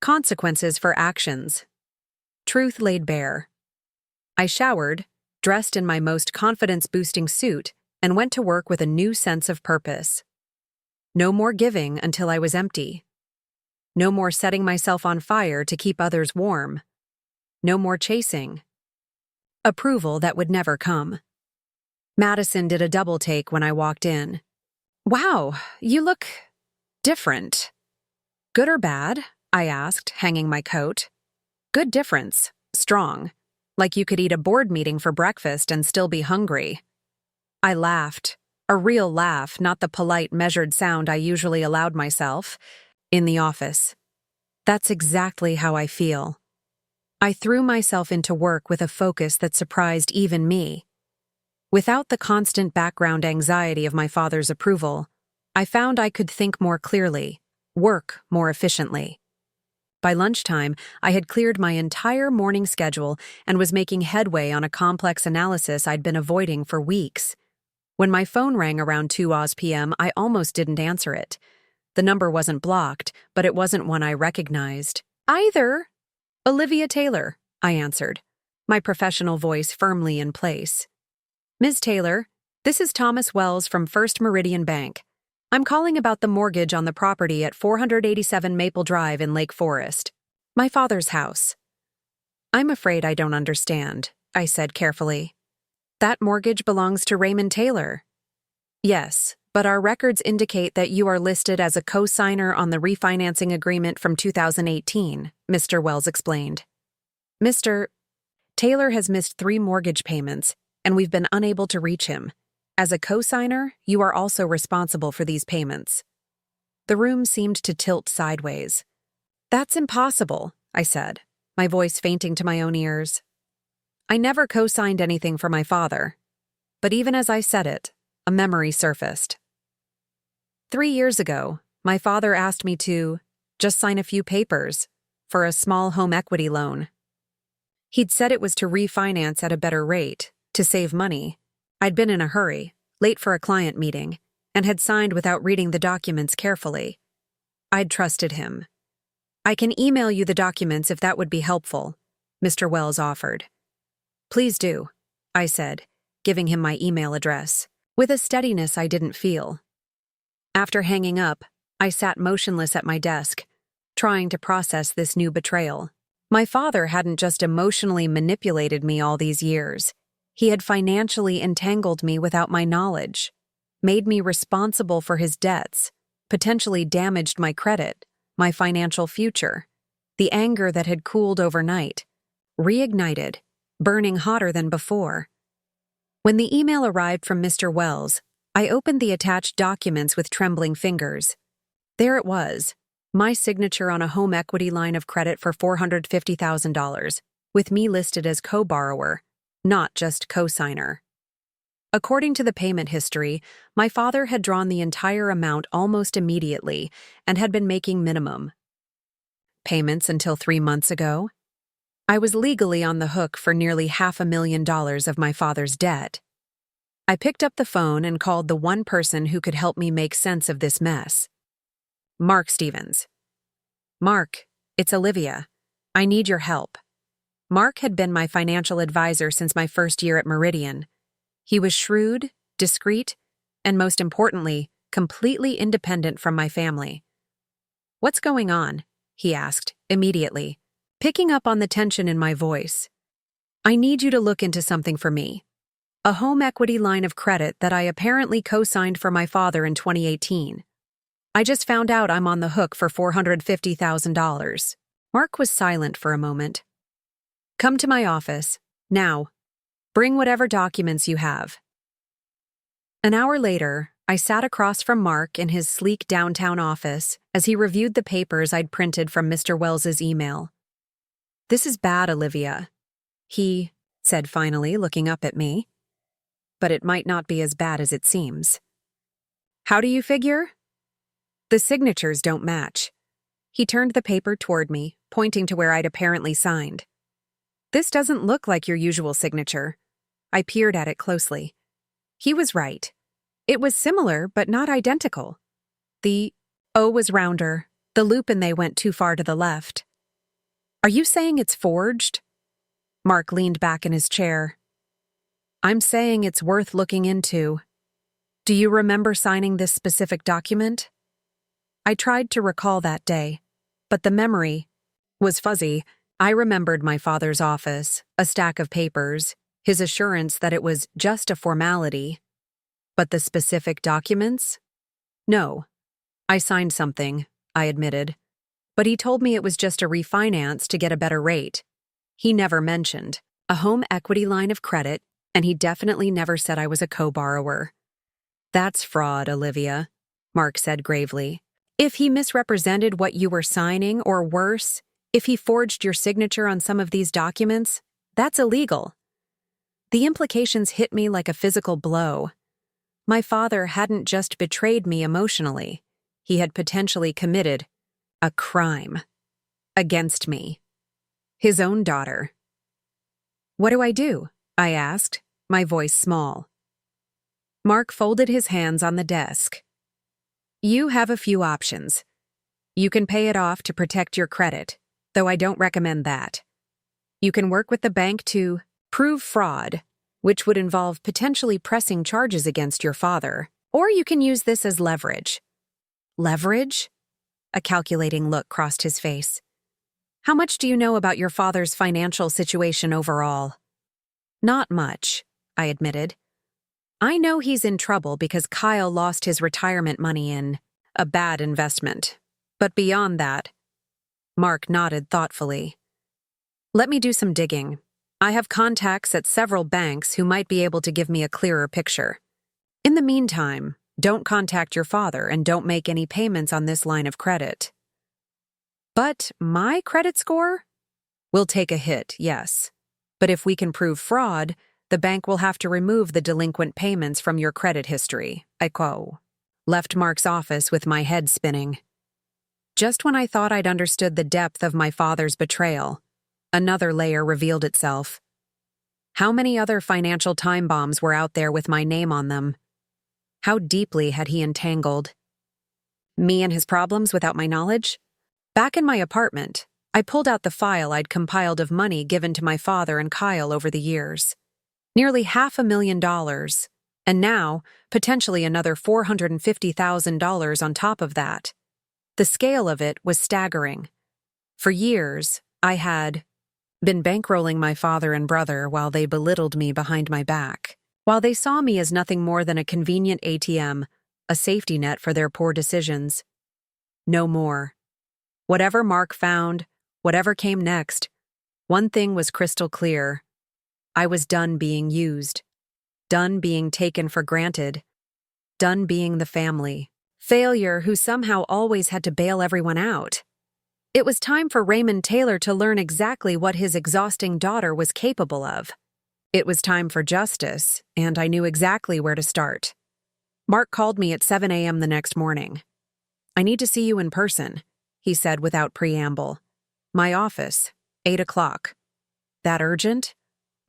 Consequences for actions. Truth laid bare. I showered, dressed in my most confidence-boosting suit, and went to work with a new sense of purpose. No more giving until I was empty. No more setting myself on fire to keep others warm. No more chasing approval that would never come. Madison did a double take when I walked in. Wow, you look different. Good or bad? I asked, hanging my coat. Good difference. Strong. Like you could eat a board meeting for breakfast and still be hungry. I laughed. A real laugh, not the polite, measured sound I usually allowed myself. In the office. That's exactly how I feel. I threw myself into work with a focus that surprised even me. Without the constant background anxiety of my father's approval, I found I could think more clearly, work more efficiently. By lunchtime, I had cleared my entire morning schedule and was making headway on a complex analysis I'd been avoiding for weeks. When my phone rang around 2 p.m., I almost didn't answer it. The number wasn't blocked, but it wasn't one I recognized. Either. Olivia Taylor, I answered, my professional voice firmly in place. Ms. Taylor, this is Thomas Wells from First Meridian Bank. I'm calling about the mortgage on the property at 487 Maple Drive in Lake Forest. My father's house. I'm afraid I don't understand, I said carefully. That mortgage belongs to Raymond Taylor. Yes, but our records indicate that you are listed as a co-signer on the refinancing agreement from 2018, Mr. Wells explained. Mr. Taylor has missed 3 mortgage payments, and we've been unable to reach him. As a co-signer, you are also responsible for these payments. The room seemed to tilt sideways. That's impossible, I said, my voice fainting to my own ears. I never co-signed anything for my father. But even as I said it, a memory surfaced. 3 years ago, my father asked me to just sign a few papers for a small home equity loan. He'd said it was to refinance at a better rate, to save money. I'd been in a hurry, late for a client meeting, and had signed without reading the documents carefully. I'd trusted him. I can email you the documents if that would be helpful, Mr. Wells offered. Please do, I said, giving him my email address, with a steadiness I didn't feel. After hanging up, I sat motionless at my desk, trying to process this new betrayal. My father hadn't just emotionally manipulated me all these years. He had financially entangled me without my knowledge, made me responsible for his debts, potentially damaged my credit, my financial future. The anger that had cooled overnight, reignited, burning hotter than before. When the email arrived from Mr. Wells, I opened the attached documents with trembling fingers. There it was, my signature on a home equity line of credit for $450,000, with me listed as co-borrower, not just co-signer. According to the payment history, my father had drawn the entire amount almost immediately and had been making minimum payments until 3 months ago. I was legally on the hook for nearly $500,000 of my father's debt. I picked up the phone and called the one person who could help me make sense of this mess. Mark Stevens. Mark, it's Olivia. I need your help. Mark had been my financial advisor since my first year at Meridian. He was shrewd, discreet, and most importantly, completely independent from my family. What's going on? He asked, immediately, picking up on the tension in my voice. I need you to look into something for me. A home equity line of credit that I apparently co-signed for my father in 2018. I just found out I'm on the hook for $450,000. Mark was silent for a moment. Come to my office, now. Bring whatever documents you have. An hour later, I sat across from Mark in his sleek downtown office as he reviewed the papers I'd printed from Mr. Wells's email. This is bad, Olivia, he said finally, looking up at me. But it might not be as bad as it seems. How do you figure? The signatures don't match. He turned the paper toward me, pointing to where I'd apparently signed. This doesn't look like your usual signature. I peered at it closely. He was right. It was similar, but not identical. The O was rounder, the loop and they went too far to the left. Are you saying it's forged? Mark leaned back in his chair. I'm saying it's worth looking into. Do you remember signing this specific document? I tried to recall that day, but the memory was fuzzy. I remembered my father's office, a stack of papers, his assurance that it was just a formality. But the specific documents? No. I signed something, I admitted. But he told me it was just a refinance to get a better rate. He never mentioned a home equity line of credit, and he definitely never said I was a co-borrower. That's fraud, Olivia, Mark said gravely. If he misrepresented what you were signing, or worse, if he forged your signature on some of these documents, that's illegal. The implications hit me like a physical blow. My father hadn't just betrayed me emotionally. He had potentially committed a crime. Against me. His own daughter. "What do I do?" I asked, my voice small. Mark folded his hands on the desk. "You have a few options. You can pay it off to protect your credit, though I don't recommend that. You can work with the bank to prove fraud, which would involve potentially pressing charges against your father, or you can use this as leverage." "Leverage?" A calculating look crossed his face. "How much do you know about your father's financial situation overall?" "Not much," I admitted. "I know he's in trouble because Kyle lost his retirement money in a bad investment. But beyond that..." Mark nodded thoughtfully. "Let me do some digging. I have contacts at several banks who might be able to give me a clearer picture. In the meantime, don't contact your father and don't make any payments on this line of credit." "But my credit score?" "Will take a hit, yes. But if we can prove fraud, the bank will have to remove the delinquent payments from your credit history." I left Mark's office with my head spinning. Just when I thought I'd understood the depth of my father's betrayal, another layer revealed itself. How many other financial time bombs were out there with my name on them? How deeply had he entangled me in his problems without my knowledge? Back in my apartment, I pulled out the file I'd compiled of money given to my father and Kyle over the years. Nearly $500,000, and now potentially another $450,000 on top of that. The scale of it was staggering. For years, I had been bankrolling my father and brother while they belittled me behind my back, while they saw me as nothing more than a convenient ATM, a safety net for their poor decisions. No more. Whatever Mark found, whatever came next, one thing was crystal clear. I was done being used, done being taken for granted, done being the family failure who somehow always had to bail everyone out. It was time for Raymond Taylor to learn exactly what his exhausting daughter was capable of. It was time for justice, and I knew exactly where to start. Mark called me at 7 a.m. the next morning. "I need to see you in person," he said without preamble. "My office, 8 o'clock. "That urgent?"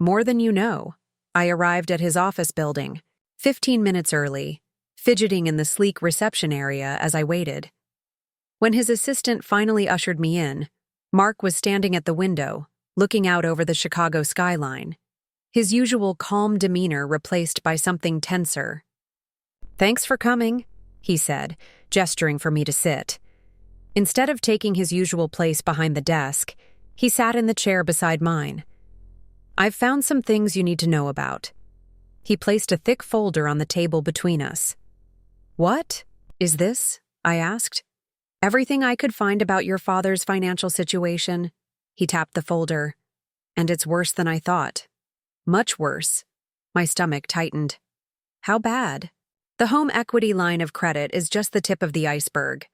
"More than you know." I arrived at his office building, 15 minutes early, fidgeting in the sleek reception area as I waited. When his assistant finally ushered me in, Mark was standing at the window, looking out over the Chicago skyline, his usual calm demeanor replaced by something tenser. "Thanks for coming," he said, gesturing for me to sit. Instead of taking his usual place behind the desk, he sat in the chair beside mine. "I've found some things you need to know about." He placed a thick folder on the table between us. "What is this?" I asked. "Everything I could find about your father's financial situation." He tapped the folder. "And it's worse than I thought. Much worse." My stomach tightened. "How bad?" "The home equity line of credit is just the tip of the iceberg.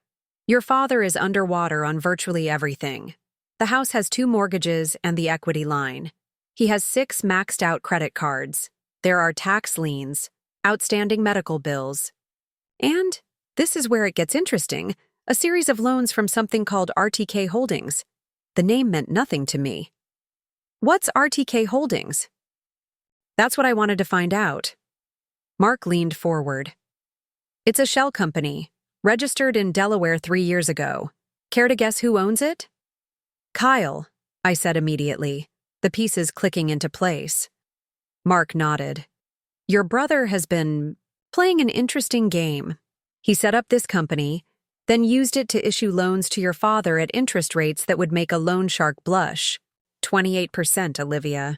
Your father is underwater on virtually everything. The house has 2 mortgages and the equity line. He has 6 maxed-out credit cards. There are tax liens, outstanding medical bills. And, this is where it gets interesting, a series of loans from something called RTK Holdings. The name meant nothing to me. What's RTK Holdings? That's what I wanted to find out. Mark leaned forward. It's a shell company, registered in Delaware 3 years ago. Care to guess who owns it? Kyle, I said immediately, the pieces clicking into place. Mark nodded. Your brother has been playing an interesting game. He set up this company, then used it to issue loans to your father at interest rates that would make a loan shark blush. 28%, Olivia.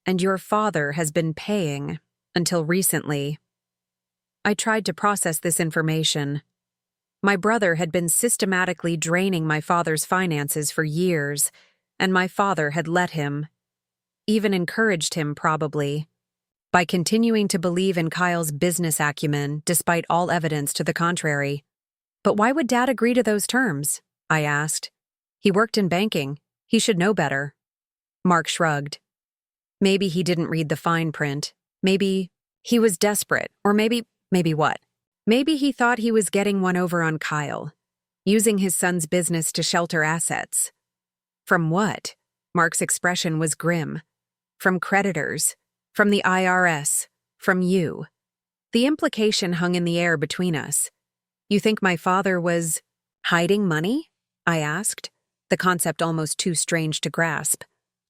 And your father has been paying, until recently. I tried to process this information. My brother had been systematically draining my father's finances for years, and my father had let him. Even encouraged him, probably, by continuing to believe in Kyle's business acumen despite all evidence to the contrary. But why would Dad agree to those terms? I asked. He worked in banking. He should know better. Mark shrugged. Maybe he didn't read the fine print. Maybe he was desperate, or maybe what? Maybe he thought he was getting one over on Kyle, using his son's business to shelter assets. From what? Mark's expression was grim. From creditors. From the IRS. From you. The implication hung in the air between us. You think my father was hiding money? I asked, the concept almost too strange to grasp.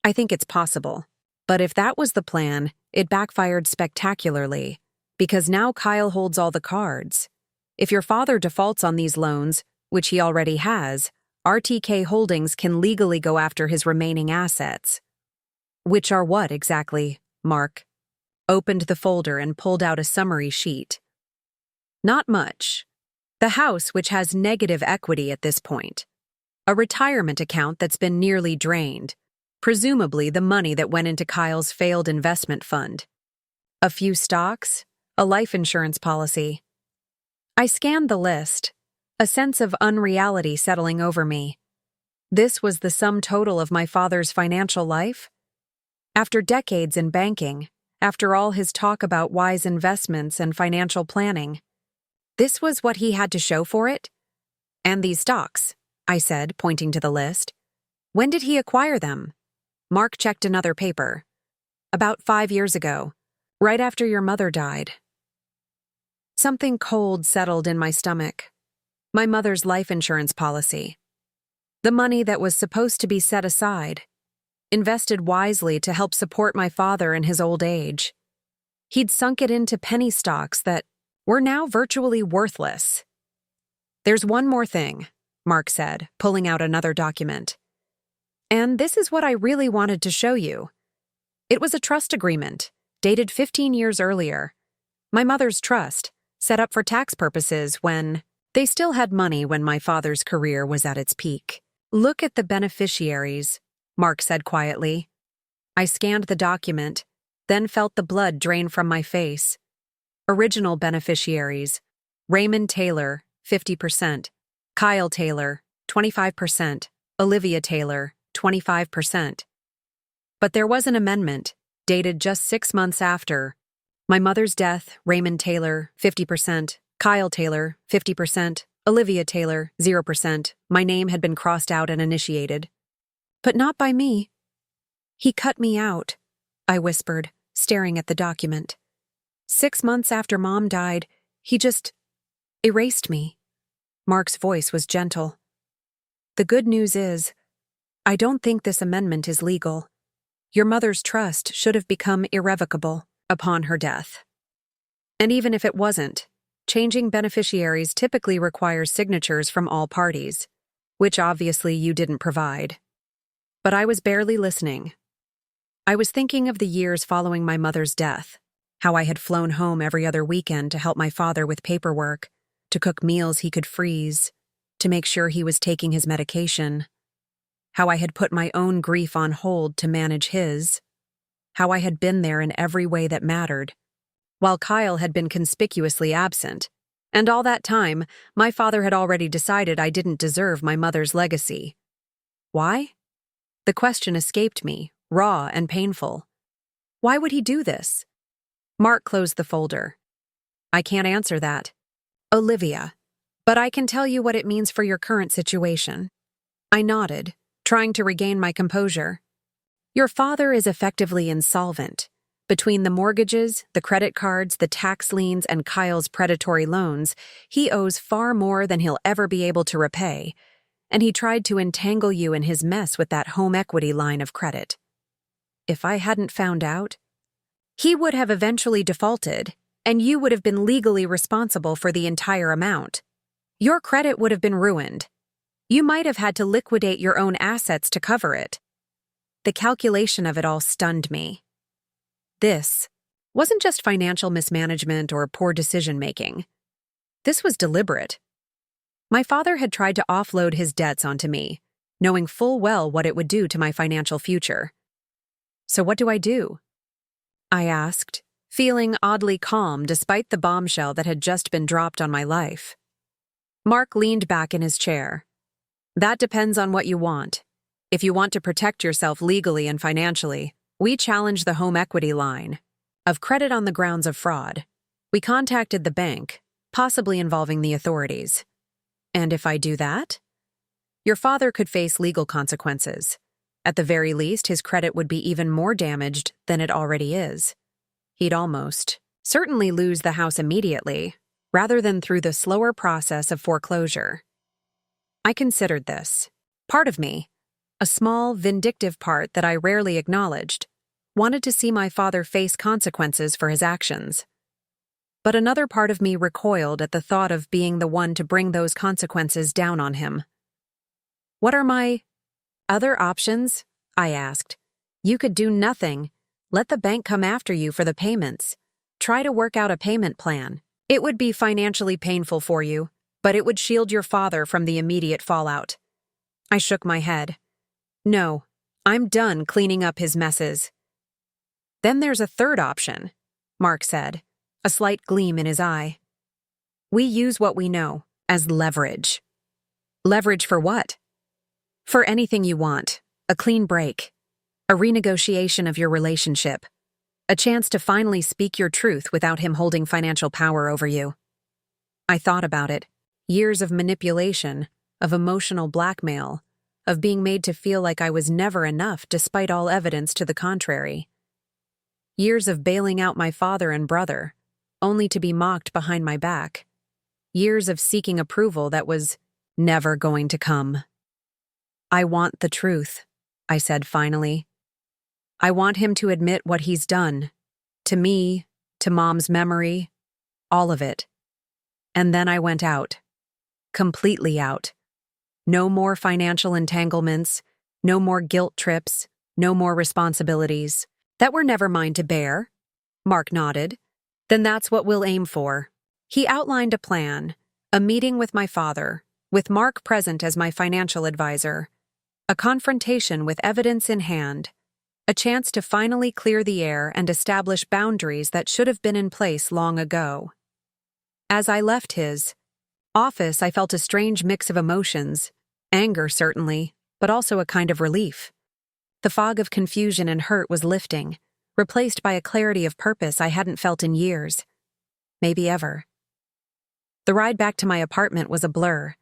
I think it's possible. But if that was the plan, it backfired spectacularly, because now Kyle holds all the cards. If your father defaults on these loans, which he already has, RTK Holdings can legally go after his remaining assets. Which are what exactly? Mark opened the folder and pulled out a summary sheet. Not much. The house, which has negative equity at this point. A retirement account that's been nearly drained. Presumably the money that went into Kyle's failed investment fund. A few stocks, a life insurance policy. I scanned the list, a sense of unreality settling over me. This was the sum total of my father's financial life? After decades in banking, after all his talk about wise investments and financial planning, this was what he had to show for it? And these stocks, I said, pointing to the list. When did he acquire them? Mark checked another paper. About 5 years ago, right after your mother died. Something cold settled in my stomach. My mother's life insurance policy. The money that was supposed to be set aside, invested wisely to help support my father in his old age. He'd sunk it into penny stocks that were now virtually worthless. There's one more thing, Mark said, pulling out another document. And this is what I really wanted to show you. It was a trust agreement, dated 15 years earlier. My mother's trust, set up for tax purposes when they still had money when my father's career was at its peak. Look at the beneficiaries, Mark said quietly. I scanned the document, then felt the blood drain from my face. Original beneficiaries: Raymond Taylor, 50%, Kyle Taylor, 25%, Olivia Taylor, 25%. But there was an amendment, dated just 6 months after. My mother's death: Raymond Taylor, 50%, Kyle Taylor, 50%, Olivia Taylor, 0%. My name had been crossed out and initiated. But not by me. He cut me out, I whispered, staring at the document. 6 months after Mom died, he just erased me. Mark's voice was gentle. The good news is, I don't think this amendment is legal. Your mother's trust should have become irrevocable upon her death. And even if it wasn't, changing beneficiaries typically requires signatures from all parties, which obviously you didn't provide. But I was barely listening. I was thinking of the years following my mother's death, how I had flown home every other weekend to help my father with paperwork, to cook meals he could freeze, to make sure he was taking his medication, how I had put my own grief on hold to manage his, how I had been there in every way that mattered, while Kyle had been conspicuously absent. And all that time, my father had already decided I didn't deserve my mother's legacy. Why? The question escaped me, raw and painful. Why would he do this? Mark closed the folder. I can't answer that. Olivia, but I can tell you what it means for your current situation. I nodded, trying to regain my composure. Your father is effectively insolvent. Between the mortgages, the credit cards, the tax liens, and Kyle's predatory loans, he owes far more than he'll ever be able to repay, and he tried to entangle you in his mess with that home equity line of credit. If I hadn't found out, he would have eventually defaulted, and you would have been legally responsible for the entire amount. Your credit would have been ruined. You might have had to liquidate your own assets to cover it. The calculation of it all stunned me. This wasn't just financial mismanagement or poor decision-making. This was deliberate. My father had tried to offload his debts onto me, knowing full well what it would do to my financial future. So what do? I asked, feeling oddly calm despite the bombshell that had just been dropped on my life. Mark leaned back in his chair. That depends on what you want. If you want to protect yourself legally and financially, we challenged the home equity line of credit on the grounds of fraud. We contacted the bank, possibly involving the authorities. And if I do that? Your father could face legal consequences. At the very least, his credit would be even more damaged than it already is. He'd almost certainly lose the house immediately, rather than through the slower process of foreclosure. I considered this. Part of me, a small, vindictive part that I rarely acknowledged, wanted to see my father face consequences for his actions. But another part of me recoiled at the thought of being the one to bring those consequences down on him. "What are my other options?" I asked. "You could do nothing. Let the bank come after you for the payments. Try to work out a payment plan. It would be financially painful for you, but it would shield your father from the immediate fallout." I shook my head. "No, I'm done cleaning up his messes." "Then there's a third option," Mark said, a slight gleam in his eye. "We use what we know as leverage." "Leverage for what?" "For anything you want. A clean break. A renegotiation of your relationship. A chance to finally speak your truth without him holding financial power over you." I thought about it. Years of manipulation, of emotional blackmail, of being made to feel like I was never enough despite all evidence to the contrary. Years of bailing out my father and brother, only to be mocked behind my back. Years of seeking approval that was never going to come. "I want the truth," I said finally. "I want him to admit what he's done. To me, to Mom's memory, all of it." And then I went out. Completely out. No more financial entanglements, no more guilt trips, no more responsibilities. "That were never mine to bear." Mark nodded. "Then that's what we'll aim for." He outlined a plan, a meeting with my father, with Mark present as my financial advisor, a confrontation with evidence in hand, a chance to finally clear the air and establish boundaries that should have been in place long ago. As I left his office, I felt a strange mix of emotions, anger certainly, but also a kind of relief. The fog of confusion and hurt was lifting, replaced by a clarity of purpose I hadn't felt in years, maybe ever. The ride back to my apartment was a blur.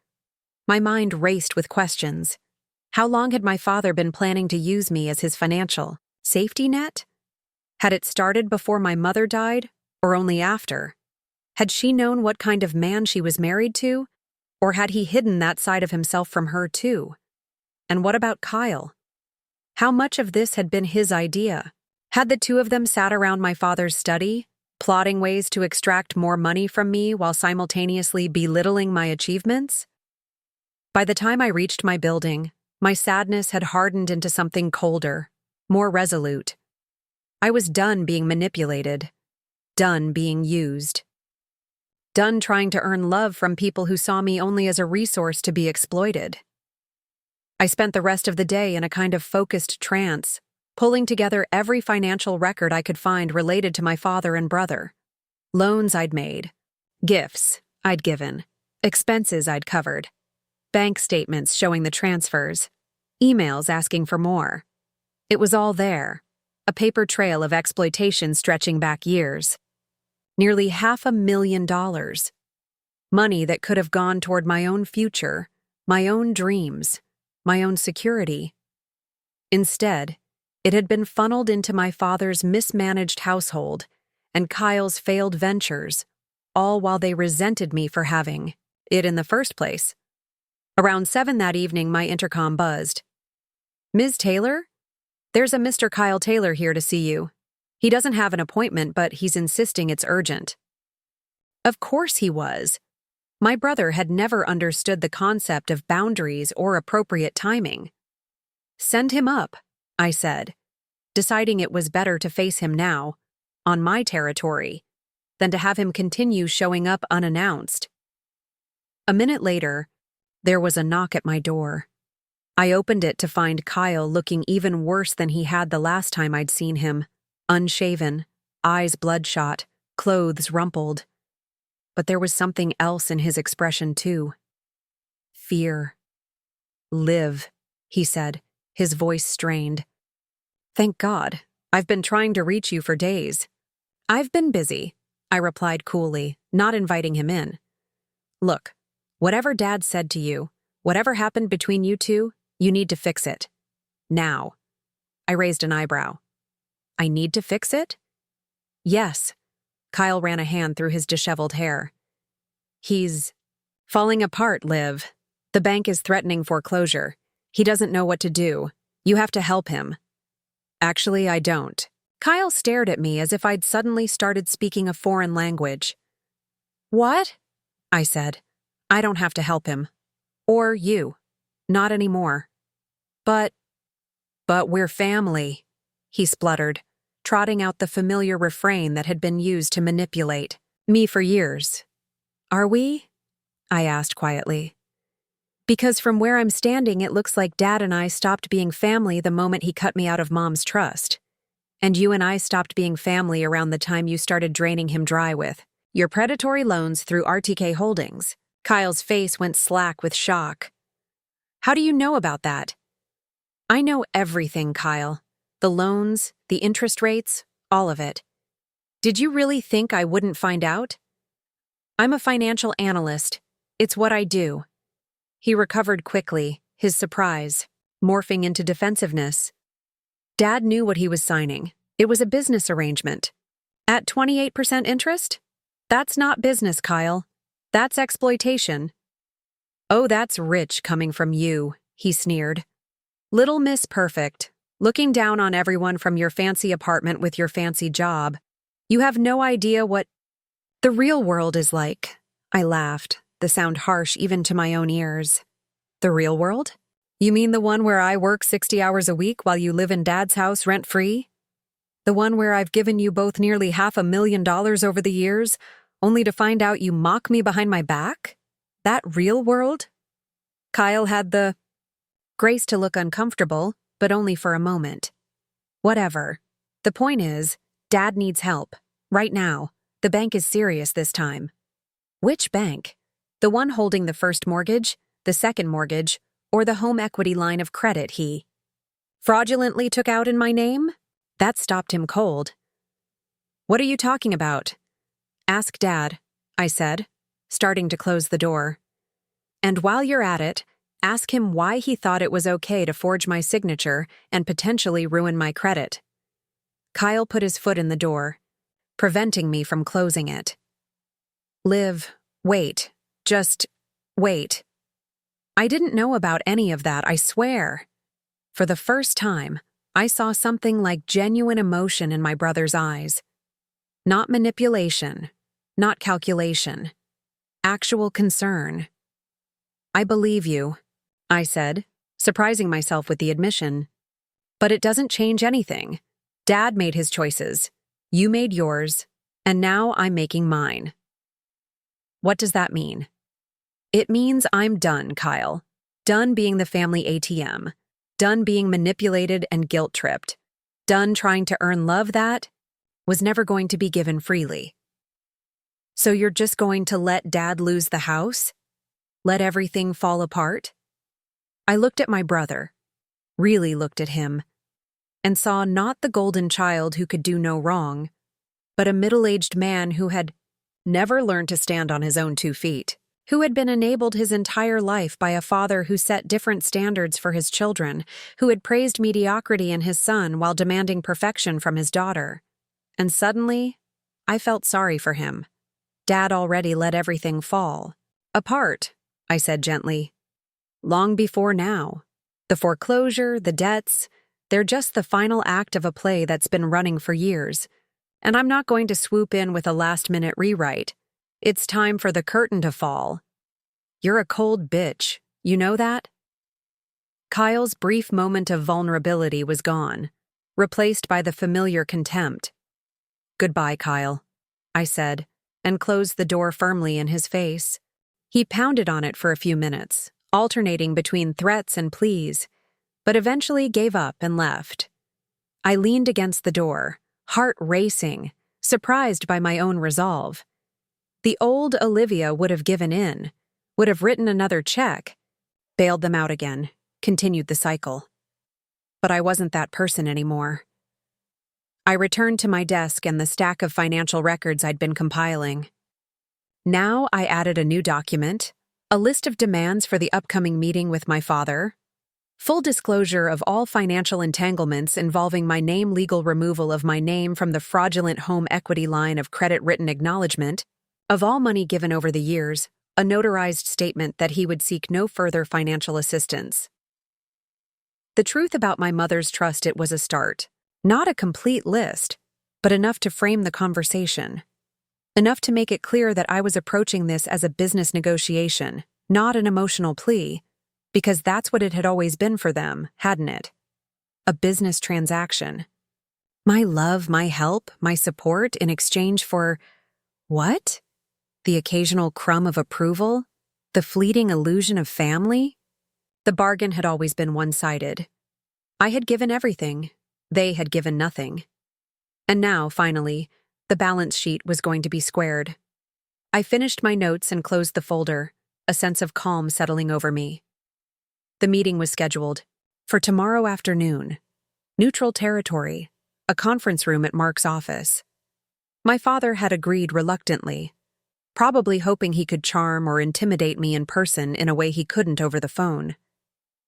My mind raced with questions. How long had my father been planning to use me as his financial safety net? Had it started before my mother died, or only after? Had she known what kind of man she was married to, or had he hidden that side of himself from her too? And what about Kyle? How much of this had been his idea? Had the two of them sat around my father's study, plotting ways to extract more money from me while simultaneously belittling my achievements? By the time I reached my building, my sadness had hardened into something colder, more resolute. I was done being manipulated, done being used, done trying to earn love from people who saw me only as a resource to be exploited. I spent the rest of the day in a kind of focused trance, pulling together every financial record I could find related to my father and brother. Loans I'd made, gifts I'd given, expenses I'd covered, bank statements showing the transfers, emails asking for more. It was all there, a paper trail of exploitation stretching back years. Nearly $500,000. Money that could have gone toward my own future, my own dreams, my own security. Instead, it had been funneled into my father's mismanaged household and Kyle's failed ventures, all while they resented me for having it in the first place. Around 7 that evening, my intercom buzzed. "Ms. Taylor? There's a Mr. Kyle Taylor here to see you. He doesn't have an appointment, but he's insisting it's urgent." Of course he was. My brother had never understood the concept of boundaries or appropriate timing. "Send him up," I said, deciding it was better to face him now, on my territory, than to have him continue showing up unannounced. A minute later, there was a knock at my door. I opened it to find Kyle looking even worse than he had the last time I'd seen him, unshaven, eyes bloodshot, clothes rumpled. But there was something else in his expression too. Fear. "Liv," he said, his voice strained. "Thank God. I've been trying to reach you for days." "I've been busy," I replied coolly, not inviting him in. "Look, whatever Dad said to you, whatever happened between you two, you need to fix it. Now. I raised an eyebrow. I need to fix it? Yes. Kyle ran a hand through his disheveled hair. He's falling apart, Liv. The bank is threatening foreclosure. He doesn't know what to do. You have to help him. Actually, I don't. Kyle stared at me as if I'd suddenly started speaking a foreign language. What? I said. I don't have to help him. Or you. Not anymore. But we're family, he spluttered, trotting out the familiar refrain that had been used to manipulate me for years. Are we? I asked quietly. Because from where I'm standing, it looks like Dad and I stopped being family the moment he cut me out of Mom's trust. And you and I stopped being family around the time you started draining him dry with your predatory loans through RTK Holdings. Kyle's face went slack with shock. How do you know about that? I know everything, Kyle. The loans, the interest rates, all of it. Did you really think I wouldn't find out? I'm a financial analyst. It's what I do. He recovered quickly, his surprise morphing into defensiveness. Dad knew what he was signing. It was a business arrangement. At 28% interest? That's not business, Kyle. That's exploitation. Oh, that's rich coming from you, he sneered. Little Miss Perfect, looking down on everyone from your fancy apartment with your fancy job. You have no idea what the real world is like. I laughed, the sound harsh even to my own ears. The real world? You mean the one where I work 60 hours a week while you live in Dad's house rent-free? The one where I've given you both nearly $500,000 over the years, only to find out you mock me behind my back? That real world? Kyle had the grace to look uncomfortable, but only for a moment. Whatever. The point is, Dad needs help. Right now. The bank is serious this time. Which bank? The one holding the first mortgage, the second mortgage, or the home equity line of credit he fraudulently took out in my name? That stopped him cold. What are you talking about? Ask Dad, I said, starting to close the door. And while you're at it, ask him why he thought it was okay to forge my signature and potentially ruin my credit. Kyle put his foot in the door, preventing me from closing it. Liv, wait. Just wait. I didn't know about any of that, I swear. For the first time, I saw something like genuine emotion in my brother's eyes. Not manipulation, not calculation. Actual concern. I believe you, I said, surprising myself with the admission. But it doesn't change anything. Dad made his choices. You made yours, and now I'm making mine. What does that mean? It means I'm done, Kyle. Done being the family ATM. Done being manipulated and guilt-tripped. Done trying to earn love that was never going to be given freely. So you're just going to let Dad lose the house? Let everything fall apart? I looked at my brother, really looked at him, and saw not the golden child who could do no wrong, but a middle-aged man who had never learned to stand on his own 2 feet, who had been enabled his entire life by a father who set different standards for his children, who had praised mediocrity in his son while demanding perfection from his daughter. And suddenly, I felt sorry for him. Dad already let everything fall. Apart, I said gently. Long before now. The foreclosure, the debts, they're just the final act of a play that's been running for years. And I'm not going to swoop in with a last-minute rewrite. It's time for the curtain to fall. You're a cold bitch. You know that? Kyle's brief moment of vulnerability was gone, replaced by the familiar contempt. Goodbye, Kyle, I said, and closed the door firmly in his face. He pounded on it for a few minutes, alternating between threats and pleas, but eventually gave up and left. I leaned against the door, heart racing, surprised by my own resolve. The old Olivia would have given in, would have written another check, bailed them out again, continued the cycle. But I wasn't that person anymore. I returned to my desk and the stack of financial records I'd been compiling. Now I added a new document, a list of demands for the upcoming meeting with my father, Full disclosure of all financial entanglements involving my name, legal removal of my name from the fraudulent home equity line of credit, written acknowledgement of all money given over the years, a notarized statement that he would seek no further financial assistance. The truth about my mother's trust, it was a start. Not a complete list, but enough to frame the conversation. Enough to make it clear that I was approaching this as a business negotiation, not an emotional plea, because that's what it had always been for them, hadn't it? A business transaction. My love, my help, my support in exchange for what? The occasional crumb of approval? The fleeting illusion of family? The bargain had always been one-sided. I had given everything. They had given nothing. And now, finally, the balance sheet was going to be squared. I finished my notes and closed the folder, a sense of calm settling over me. The meeting was scheduled for tomorrow afternoon. Neutral territory, a conference room at Mark's office. My father had agreed reluctantly, probably hoping he could charm or intimidate me in person in a way he couldn't over the phone.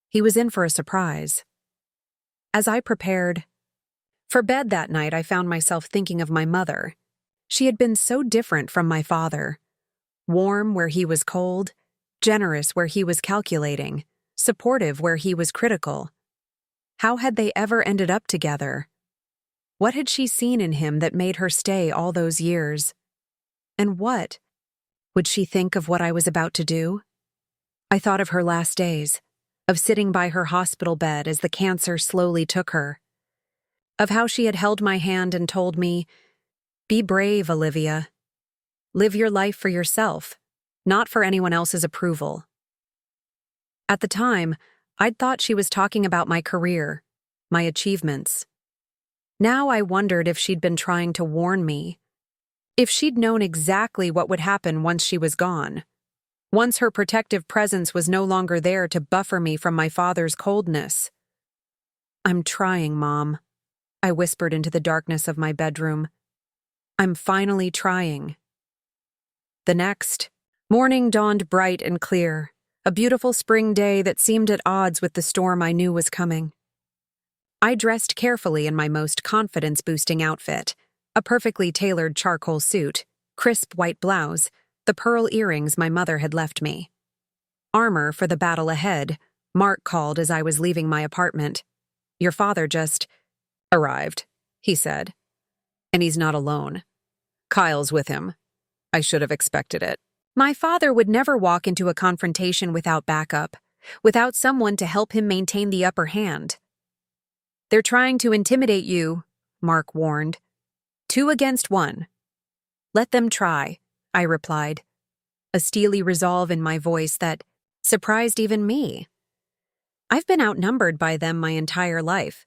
He was in for a surprise. As I prepared for bed that night, I found myself thinking of my mother. She had been so different from my father. Warm where he was cold, generous where he was calculating, supportive where he was critical. How had they ever ended up together? What had she seen in him that made her stay all those years? And what would she think of what I was about to do? I thought of her last days, of sitting by her hospital bed as the cancer slowly took her, of how she had held my hand and told me, "Be brave, Olivia. Live your life for yourself, not for anyone else's approval." At the time, I'd thought she was talking about my career, my achievements. Now I wondered if she'd been trying to warn me, if she'd known exactly what would happen once she was gone, once her protective presence was no longer there to buffer me from my father's coldness. "I'm trying, Mom," I whispered into the darkness of my bedroom. "I'm finally trying." The next morning dawned bright and clear, a beautiful spring day that seemed at odds with the storm I knew was coming. I dressed carefully in my most confidence-boosting outfit, a perfectly tailored charcoal suit, crisp white blouse, the pearl earrings my mother had left me. Armor for the battle ahead, Mark called as I was leaving my apartment. "Your father just arrived," he said. "And he's not alone. Kyle's with him. I should have expected it." My father would never walk into a confrontation without backup, without someone to help him maintain the upper hand. "They're trying to intimidate you," Mark warned. 2 against 1. "Let them try," I replied, a steely resolve in my voice that surprised even me. I've been outnumbered by them my entire life.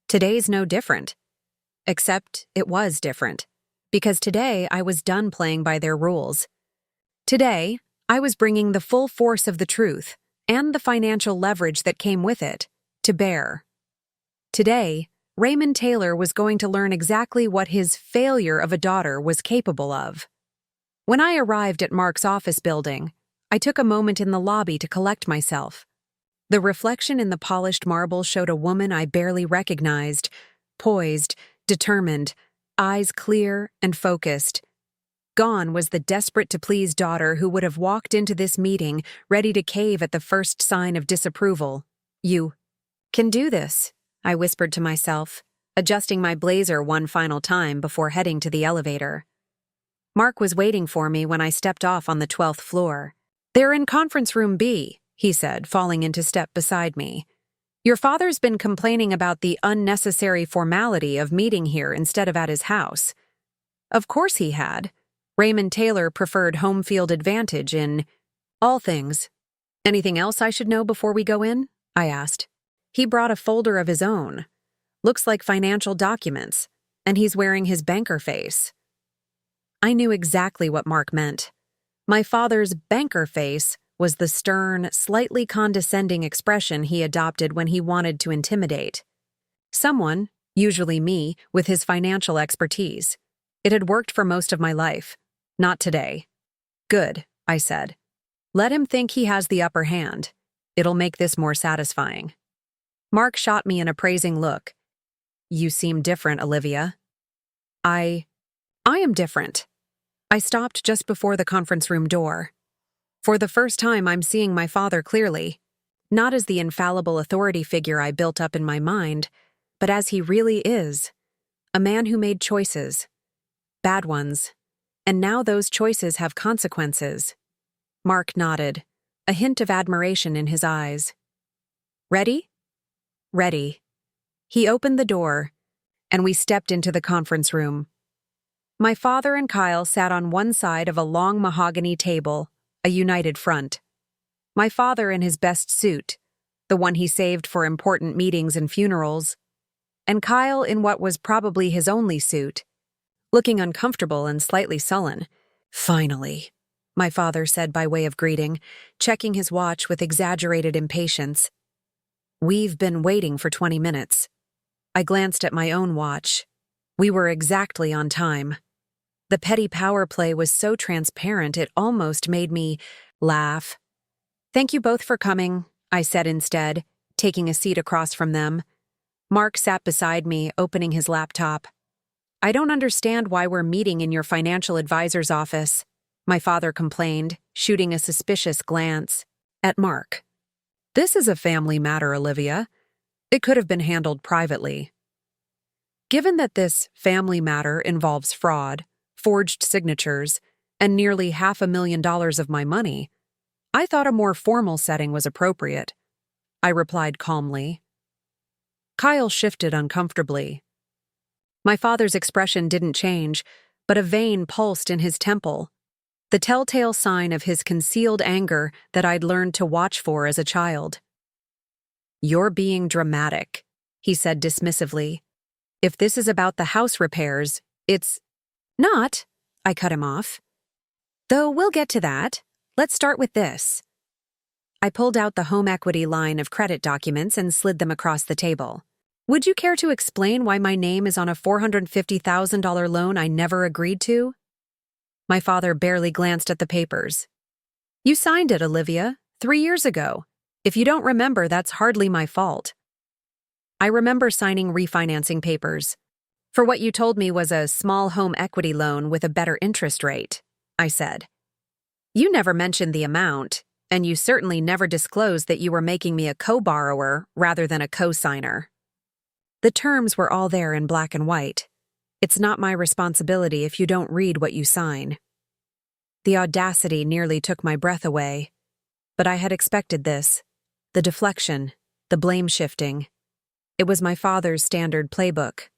Today's no different. Except it was different, because today I was done playing by their rules. Today, I was bringing the full force of the truth, and the financial leverage that came with it, to bear. Today, Raymond Taylor was going to learn exactly what his failure of a daughter was capable of. When I arrived at Mark's office building, I took a moment in the lobby to collect myself. The reflection in the polished marble showed a woman I barely recognized, poised, determined, eyes clear and focused. Gone was the desperate-to-please daughter who would have walked into this meeting ready to cave at the first sign of disapproval. "You can do this," I whispered to myself, adjusting my blazer one final time before heading to the elevator. Mark was waiting for me when I stepped off on the 12th floor. "They're in conference room B," he said, falling into step beside me. "Your father's been complaining about the unnecessary formality of meeting here instead of at his house." Of course he had. Raymond Taylor preferred home field advantage in all things. "Anything else I should know before we go in?" I asked. He brought a folder of his own. "Looks like financial documents, and he's wearing his banker face." I knew exactly what Mark meant. My father's banker face was the stern, slightly condescending expression he adopted when he wanted to intimidate. Someone, usually me, with his financial expertise. It had worked for most of my life. Not today. "Good," I said. "Let him think he has the upper hand. It'll make this more satisfying." Mark shot me an appraising look. You seem different, Olivia. I am different. I stopped just before the conference room door. For the first time, I'm seeing my father clearly, not as the infallible authority figure I built up in my mind, but as he really is, a man who made choices, bad ones, and now those choices have consequences. Mark nodded, a hint of admiration in his eyes. Ready? Ready. He opened the door, and we stepped into the conference room. My father and Kyle sat on one side of a long mahogany table, a united front. My father in his best suit, the one he saved for important meetings and funerals, and Kyle in what was probably his only suit, looking uncomfortable and slightly sullen. Finally, my father said by way of greeting, checking his watch with exaggerated impatience. We've been waiting for 20 minutes. I glanced at my own watch. We were exactly on time. The petty power play was so transparent it almost made me laugh. Thank you both for coming, I said instead, taking a seat across from them. Mark sat beside me, opening his laptop. I don't understand why we're meeting in your financial advisor's office, my father complained, shooting a suspicious glance at Mark. This is a family matter, Olivia. It could have been handled privately. Given that this family matter involves fraud, forged signatures, and nearly $500,000 of my money, I thought a more formal setting was appropriate. I replied calmly. Kyle shifted uncomfortably. My father's expression didn't change, but a vein pulsed in his temple, the telltale sign of his concealed anger that I'd learned to watch for as a child. You're being dramatic, he said dismissively. If this is about the house repairs, it's not, I cut him off. Though we'll get to that. Let's start with this. I pulled out the home equity line of credit documents and slid them across the table. Would you care to explain why my name is on a $450,000 loan I never agreed to? My father barely glanced at the papers. You signed it, Olivia, 3 years ago. If you don't remember, that's hardly my fault. I remember signing refinancing papers for what you told me was a small home equity loan with a better interest rate, I said. You never mentioned the amount, and you certainly never disclosed that you were making me a co-borrower rather than a co-signer. The terms were all there in black and white. It's not my responsibility if you don't read what you sign. The audacity nearly took my breath away, but I had expected this. The deflection, the blame shifting. It was my father's standard playbook.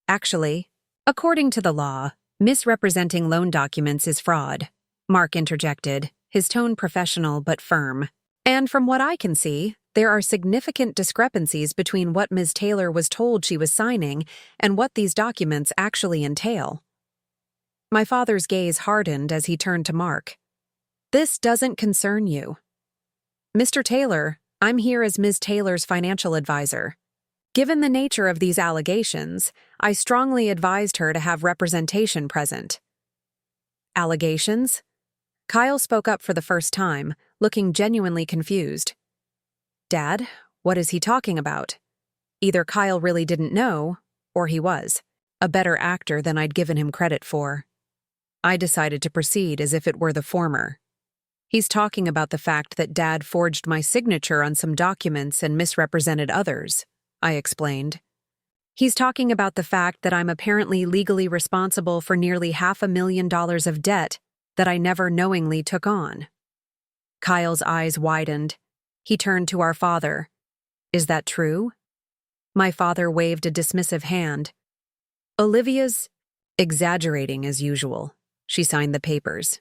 Actually, according to the law, misrepresenting loan documents is fraud, Mark interjected, his tone professional but firm. And from what I can see, there are significant discrepancies between what Ms. Taylor was told she was signing and what these documents actually entail. My father's gaze hardened as he turned to Mark. This doesn't concern you. Mr. Taylor, I'm here as Ms. Taylor's financial advisor. Given the nature of these allegations, I strongly advised her to have representation present. Allegations? Kyle spoke up for the first time, looking genuinely confused. Dad, what is he talking about? Either Kyle really didn't know, or he was, a better actor than I'd given him credit for. I decided to proceed as if it were the former. He's talking about the fact that Dad forged my signature on some documents and misrepresented others, I explained. He's talking about the fact that I'm apparently legally responsible for nearly $500,000 of debt that I never knowingly took on. Kyle's eyes widened. He turned to our father. Is that true? My father waved a dismissive hand. Olivia's exaggerating as usual. She signed the papers.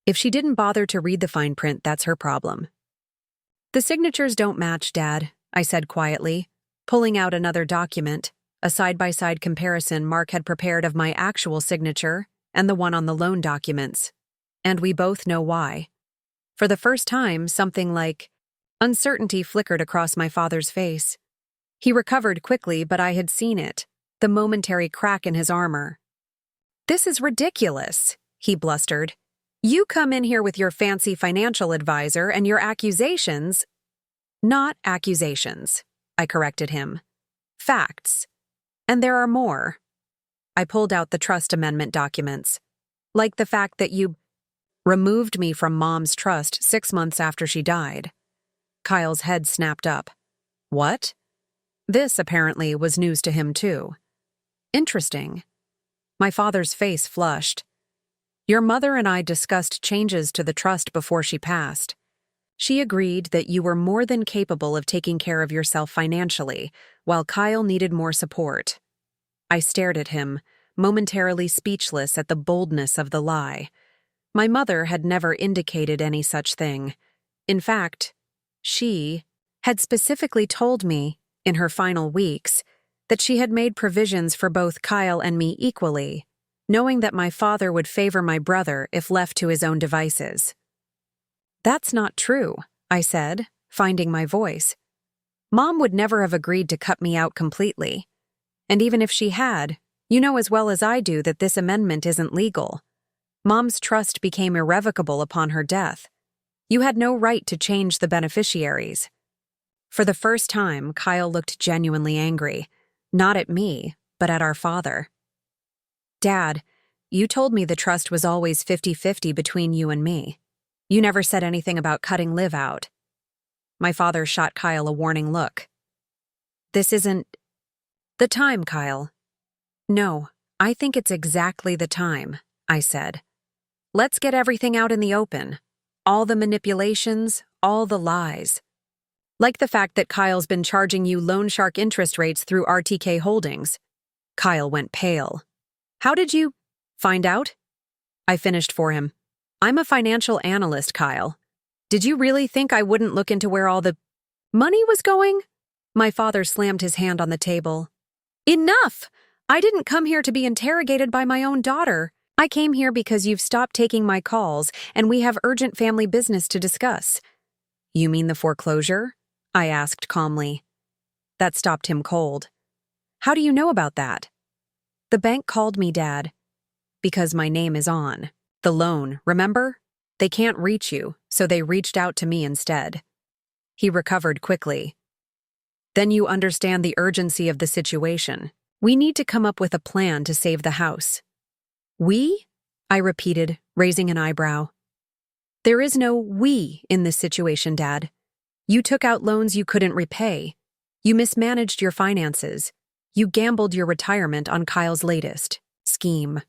If she didn't bother to read the fine print, that's her problem. The signatures don't match, Dad, I said quietly, pulling out another document, a side-by-side comparison Mark had prepared of my actual signature and the one on the loan documents. And we both know why. For the first time, something like uncertainty flickered across my father's face. He recovered quickly, but I had seen it, the momentary crack in his armor. This is ridiculous, he blustered. You come in here with your fancy financial advisor and your accusations. Not accusations, I corrected him. Facts. And there are more. I pulled out the trust amendment documents. Like the fact that you removed me from Mom's trust 6 months after she died. Kyle's head snapped up. What? This, apparently, was news to him, too. Interesting. My father's face flushed. Your mother and I discussed changes to the trust before she passed. She agreed that you were more than capable of taking care of yourself financially, while Kyle needed more support. I stared at him, momentarily speechless at the boldness of the lie. My mother had never indicated any such thing. In fact, she had specifically told me, in her final weeks, that she had made provisions for both Kyle and me equally, knowing that my father would favor my brother if left to his own devices. That's not true, I said, finding my voice. Mom would never have agreed to cut me out completely. And even if she had, you know as well as I do that this amendment isn't legal. Mom's trust became irrevocable upon her death. You had no right to change the beneficiaries. For the first time, Kyle looked genuinely angry, not at me, but at our father. Dad, you told me the trust was always 50-50 between you and me. You never said anything about cutting Liv out. My father shot Kyle a warning look. This isn't the time, Kyle. No, I think it's exactly the time, I said. Let's get everything out in the open. All the manipulations, all the lies. Like the fact that Kyle's been charging you loan shark interest rates through RTK Holdings. Kyle went pale. How did you find out? I finished for him. I'm a financial analyst, Kyle. Did you really think I wouldn't look into where all the money was going? My father slammed his hand on the table. Enough! I didn't come here to be interrogated by my own daughter. I came here because you've stopped taking my calls and we have urgent family business to discuss. You mean the foreclosure? I asked calmly. That stopped him cold. How do you know about that? The bank called me, Dad. Because my name is on the loan, remember? They can't reach you, so they reached out to me instead. He recovered quickly. Then you understand the urgency of the situation. We need to come up with a plan to save the house. We? I repeated, raising an eyebrow. There is no we in this situation, Dad. You took out loans you couldn't repay. You mismanaged your finances. You gambled your retirement on Kyle's latest scheme.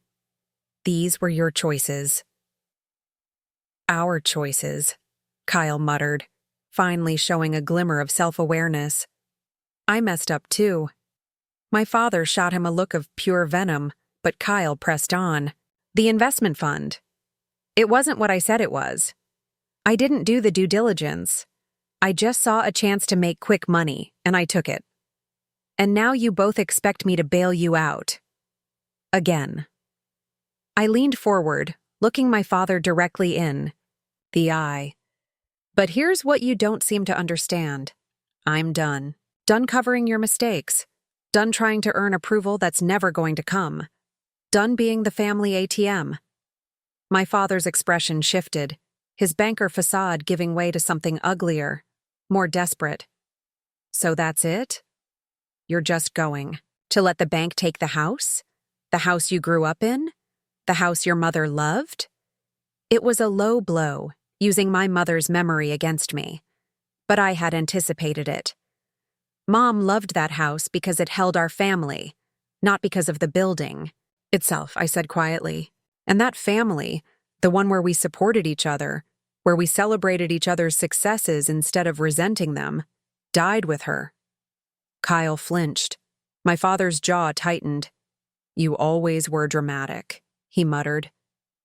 These were your choices. Our choices, Kyle muttered, finally showing a glimmer of self-awareness. I messed up too. My father shot him a look of pure venom, but Kyle pressed on. The investment fund. It wasn't what I said it was. I didn't do the due diligence. I just saw a chance to make quick money, and I took it. And now you both expect me to bail you out. Again. I leaned forward, looking my father directly in the eye. But here's what you don't seem to understand. I'm done. Done covering your mistakes. Done trying to earn approval that's never going to come. Done being the family ATM. My father's expression shifted, his banker facade giving way to something uglier, more desperate. So that's it? You're just going to let the bank take the house? The house you grew up in? The house your mother loved? It was a low blow, using my mother's memory against me. But I had anticipated it. Mom loved that house because it held our family, not because of the building itself, I said quietly. And that family, the one where we supported each other, where we celebrated each other's successes instead of resenting them, died with her. Kyle flinched. My father's jaw tightened. You always were dramatic, he muttered.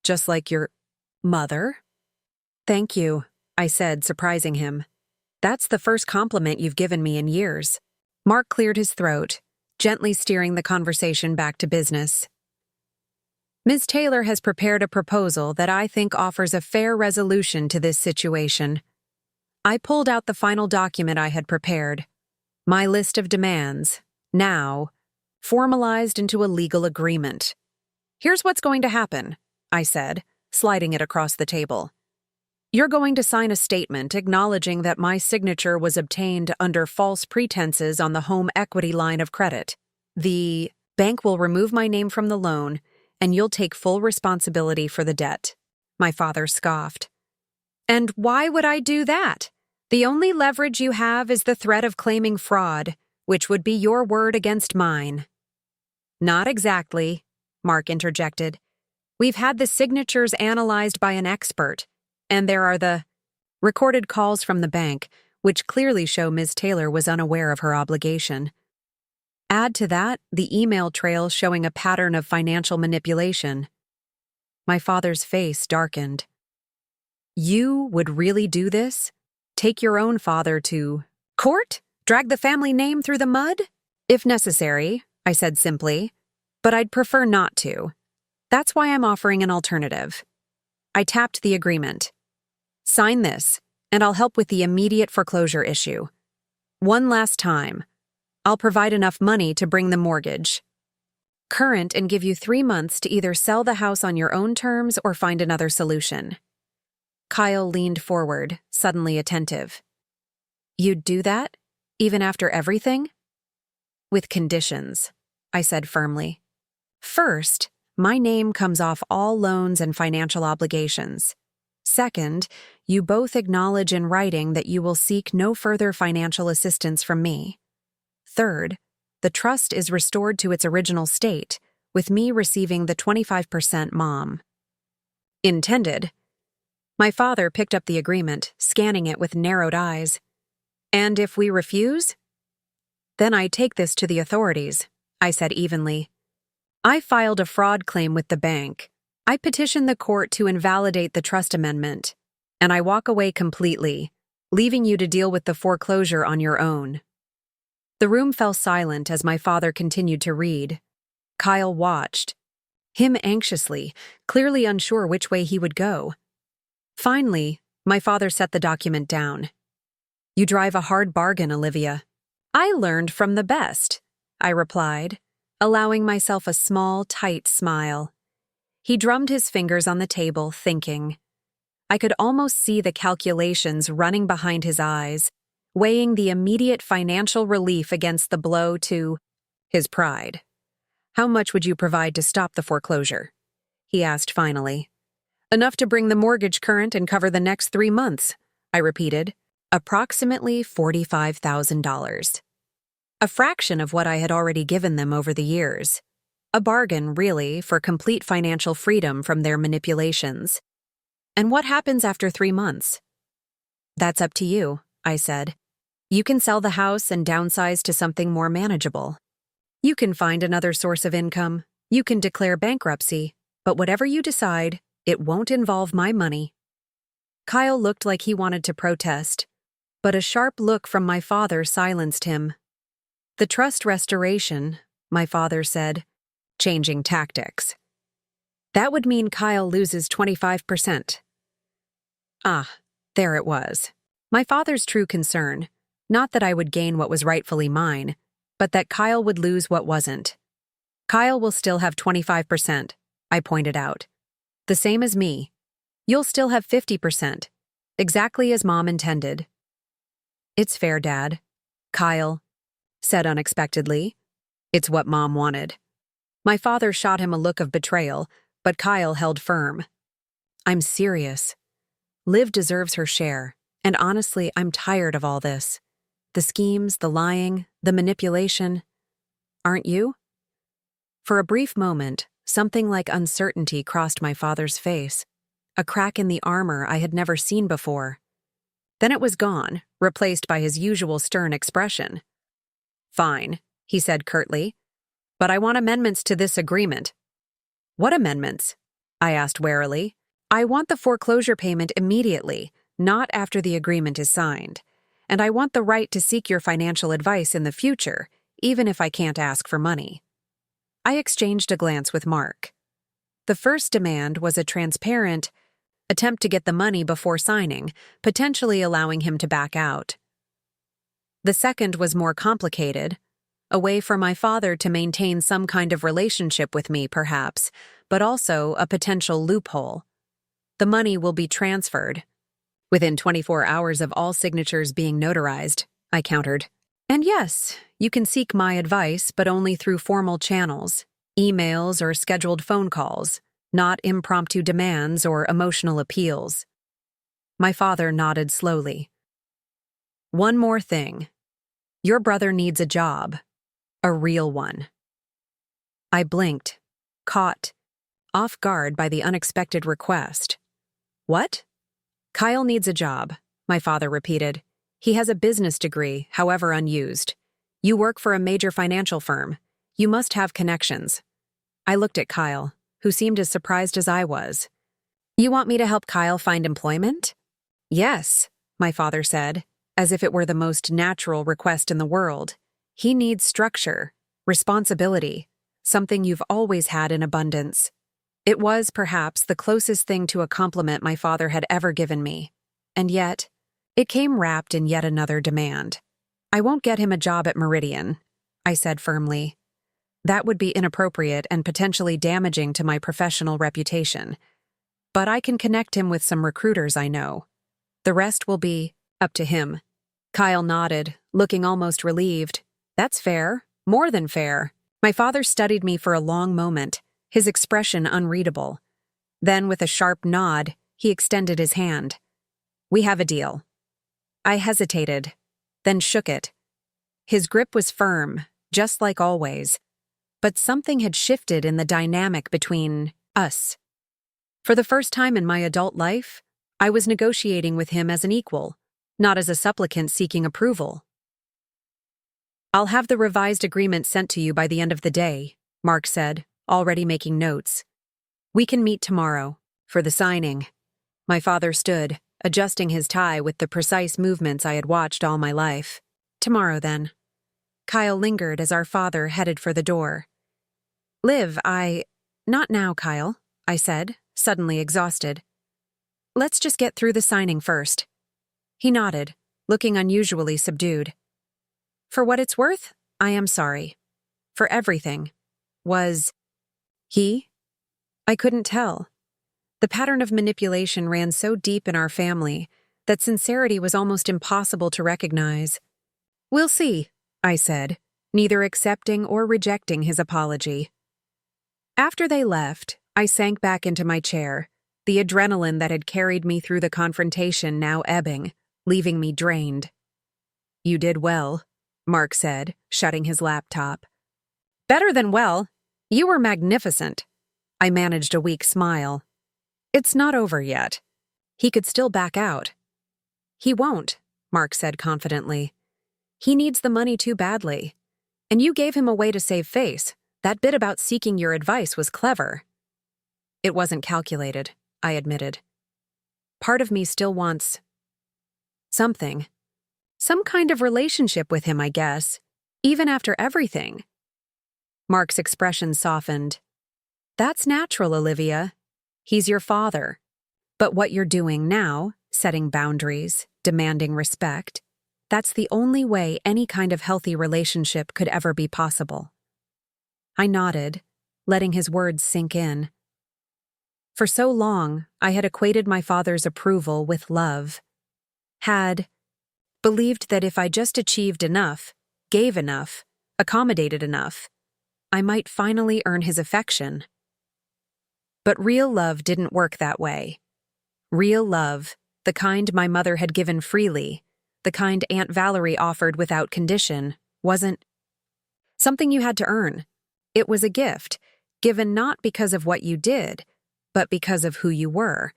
Just like your mother? Thank you, I said, surprising him. That's the first compliment you've given me in years. Mark cleared his throat, gently steering the conversation back to business. Ms. Taylor has prepared a proposal that I think offers a fair resolution to this situation. I pulled out the final document I had prepared. My list of demands, now, formalized into a legal agreement. Here's what's going to happen, I said, sliding it across the table. You're going to sign a statement acknowledging that my signature was obtained under false pretenses on the home equity line of credit. The bank will remove my name from the loan, and you'll take full responsibility for the debt." My father scoffed. "And why would I do that? The only leverage you have is the threat of claiming fraud, which would be your word against mine." "Not exactly," Mark interjected. "We've had the signatures analyzed by an expert, and there are the recorded calls from the bank, which clearly show Ms. Taylor was unaware of her obligation. Add to that the email trail showing a pattern of financial manipulation." My father's face darkened. "You would really do this? Take your own father to court? Drag the family name through the mud?" "If necessary," I said simply, "but I'd prefer not to. That's why I'm offering an alternative." I tapped the agreement. "Sign this, and I'll help with the immediate foreclosure issue. One last time. I'll provide enough money to bring the mortgage current and give you 3 months to either sell the house on your own terms or find another solution." Kyle leaned forward, suddenly attentive. "You'd do that, even after everything?" "With conditions," I said firmly. "First, my name comes off all loans and financial obligations. Second, you both acknowledge in writing that you will seek no further financial assistance from me. Third, the trust is restored to its original state, with me receiving the 25% mom." "Intended." My father picked up the agreement, scanning it with narrowed eyes. "And if we refuse?" "Then I take this to the authorities," I said evenly. "I filed a fraud claim with the bank. I petitioned the court to invalidate the trust amendment, and I walk away completely, leaving you to deal with the foreclosure on your own." The room fell silent as my father continued to read. Kyle watched, him anxiously, clearly unsure which way he would go. Finally, my father set the document down. "You drive a hard bargain, Olivia." "I learned from the best," I replied, allowing myself a small, tight smile. He drummed his fingers on the table, thinking. I could almost see the calculations running behind his eyes, weighing the immediate financial relief against the blow to his pride. "How much would you provide to stop the foreclosure?" he asked finally. "Enough to bring the mortgage current and cover the next 3 months," I repeated. "Approximately $45,000. A fraction of what I had already given them over the years. A bargain, really, for complete financial freedom from their manipulations." "And what happens after 3 months?" "That's up to you," I said. "You can sell the house and downsize to something more manageable. You can find another source of income. You can declare bankruptcy. But whatever you decide, it won't involve my money." Kyle looked like he wanted to protest, but a sharp look from my father silenced him. "The trust restoration," my father said, changing tactics. "That would mean Kyle loses 25%. Ah, there it was. My father's true concern. Not that I would gain what was rightfully mine, but that Kyle would lose what wasn't. "Kyle will still have 25%, I pointed out. "The same as me. You'll still have 50%, exactly as Mom intended." "It's fair, Dad," Kyle said unexpectedly. "It's what Mom wanted." My father shot him a look of betrayal, but Kyle held firm. "I'm serious. Liv deserves her share, and honestly, I'm tired of all this. The schemes, the lying, the manipulation. Aren't you?" For a brief moment, something like uncertainty crossed my father's face, a crack in the armor I had never seen before. Then it was gone, replaced by his usual stern expression. "Fine," he said curtly, "but I want amendments to this agreement." "What amendments?" I asked warily. "I want the foreclosure payment immediately, not after the agreement is signed. And I want the right to seek your financial advice in the future, even if I can't ask for money." I exchanged a glance with Mark. The first demand was a transparent attempt to get the money before signing, potentially allowing him to back out. The second was more complicated, a way for my father to maintain some kind of relationship with me, perhaps, but also a potential loophole. "The money will be transferred," Within 24 hours of all signatures being notarized, I countered. And yes, you can seek my advice, but only through formal channels, emails or scheduled phone calls, not impromptu demands or emotional appeals. My father nodded slowly. One more thing. Your brother needs a job. A real one. I blinked, caught, off guard by the unexpected request. What? Kyle needs a job, my father repeated. He has a business degree, however unused. You work for a major financial firm. You must have connections. I looked at Kyle, who seemed as surprised as I was. You want me to help Kyle find employment? Yes, my father said, as if it were the most natural request in the world. He needs structure, responsibility, something you've always had in abundance. It was, perhaps, the closest thing to a compliment my father had ever given me. And yet, it came wrapped in yet another demand. I won't get him a job at Meridian, I said firmly. That would be inappropriate and potentially damaging to my professional reputation. But I can connect him with some recruiters I know. The rest will be up to him. Kyle nodded, looking almost relieved. That's fair, more than fair. My father studied me for a long moment, his expression unreadable. Then, with a sharp nod, he extended his hand. We have a deal. I hesitated, then shook it. His grip was firm, just like always. But something had shifted in the dynamic between us. For the first time in my adult life, I was negotiating with him as an equal, not as a supplicant seeking approval. I'll have the revised agreement sent to you by the end of the day, Mark said, already making notes. We can meet tomorrow, for the signing. My father stood, adjusting his tie with the precise movements I had watched all my life. Tomorrow, then. Kyle lingered as our father headed for the door. Not now, Kyle, I said, suddenly exhausted. Let's just get through the signing first. He nodded, looking unusually subdued. For what it's worth, I am sorry. For everything. Was he? I couldn't tell. The pattern of manipulation ran so deep in our family that sincerity was almost impossible to recognize. We'll see, I said, neither accepting or rejecting his apology. After they left, I sank back into my chair, the adrenaline that had carried me through the confrontation now ebbing, leaving me drained. You did well, Mark said, shutting his laptop. Better than well. You were magnificent. I managed a weak smile. It's not over yet. He could still back out. He won't, Mark said confidently. He needs the money too badly. And you gave him a way to save face. That bit about seeking your advice was clever. It wasn't calculated, I admitted. Part of me still wants something. Some kind of relationship with him, I guess, even after everything. Mark's expression softened. That's natural, Olivia. He's your father. But what you're doing now, setting boundaries, demanding respect, that's the only way any kind of healthy relationship could ever be possible. I nodded, letting his words sink in. For so long, I had equated my father's approval with love. Had believed that if I just achieved enough, gave enough, accommodated enough, I might finally earn his affection. But real love didn't work that way. Real love, the kind my mother had given freely, the kind Aunt Valerie offered without condition, wasn't something you had to earn. It was a gift, given not because of what you did, but because of who you were.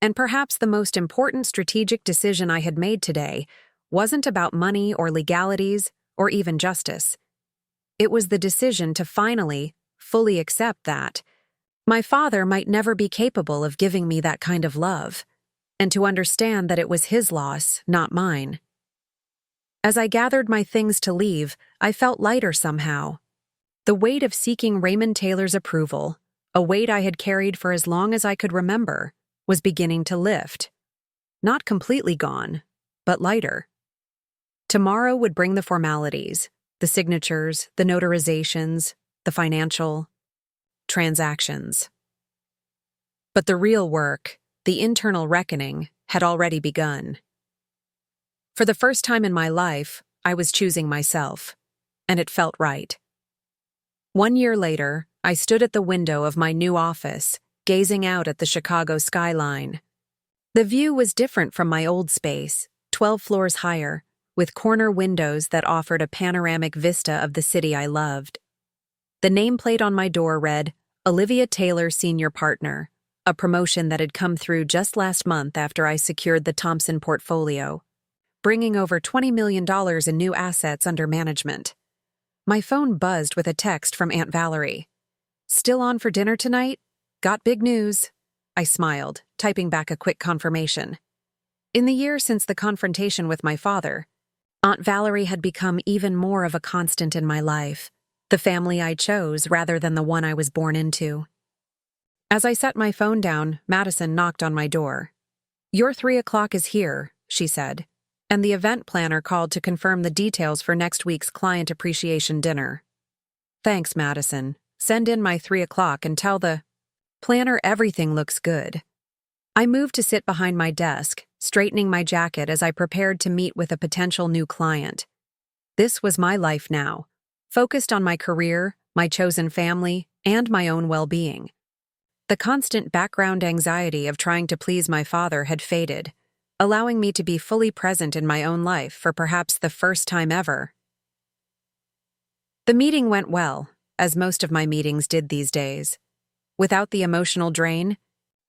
And perhaps the most important strategic decision I had made today wasn't about money or legalities or even justice. It was the decision to finally, fully accept that my father might never be capable of giving me that kind of love, and to understand that it was his loss, not mine. As I gathered my things to leave, I felt lighter somehow. The weight of seeking Raymond Taylor's approval, a weight I had carried for as long as I could remember, was beginning to lift. Not completely gone, but lighter. Tomorrow would bring the formalities, the signatures, the notarizations, the financial transactions. But the real work, The internal reckoning had already begun. For the first time in my life, I was choosing myself, and it felt right. 1 year later, I stood at the window of my new office, gazing out at the Chicago skyline. The view was different from my old space, 12 floors higher, with corner windows that offered a panoramic vista of the city I loved. The nameplate on my door read, Olivia Taylor Senior Partner, a promotion that had come through just last month after I secured the Thompson portfolio, bringing over $20 million in new assets under management. My phone buzzed with a text from Aunt Valerie. Still on for dinner tonight? Got big news. I smiled, typing back a quick confirmation. In the year since the confrontation with my father, Aunt Valerie had become even more of a constant in my life, the family I chose rather than the one I was born into. As I set my phone down, Madison knocked on my door. Your 3 o'clock is here, she said, and the event planner called to confirm the details for next week's client appreciation dinner. Thanks, Madison. Send in my 3 o'clock and tell the planner everything looks good. I moved to sit behind my desk, straightening my jacket as I prepared to meet with a potential new client. This was my life now, focused on my career, my chosen family, and my own well-being. The constant background anxiety of trying to please my father had faded, allowing me to be fully present in my own life for perhaps the first time ever. The meeting went well, as most of my meetings did these days. Without the emotional drain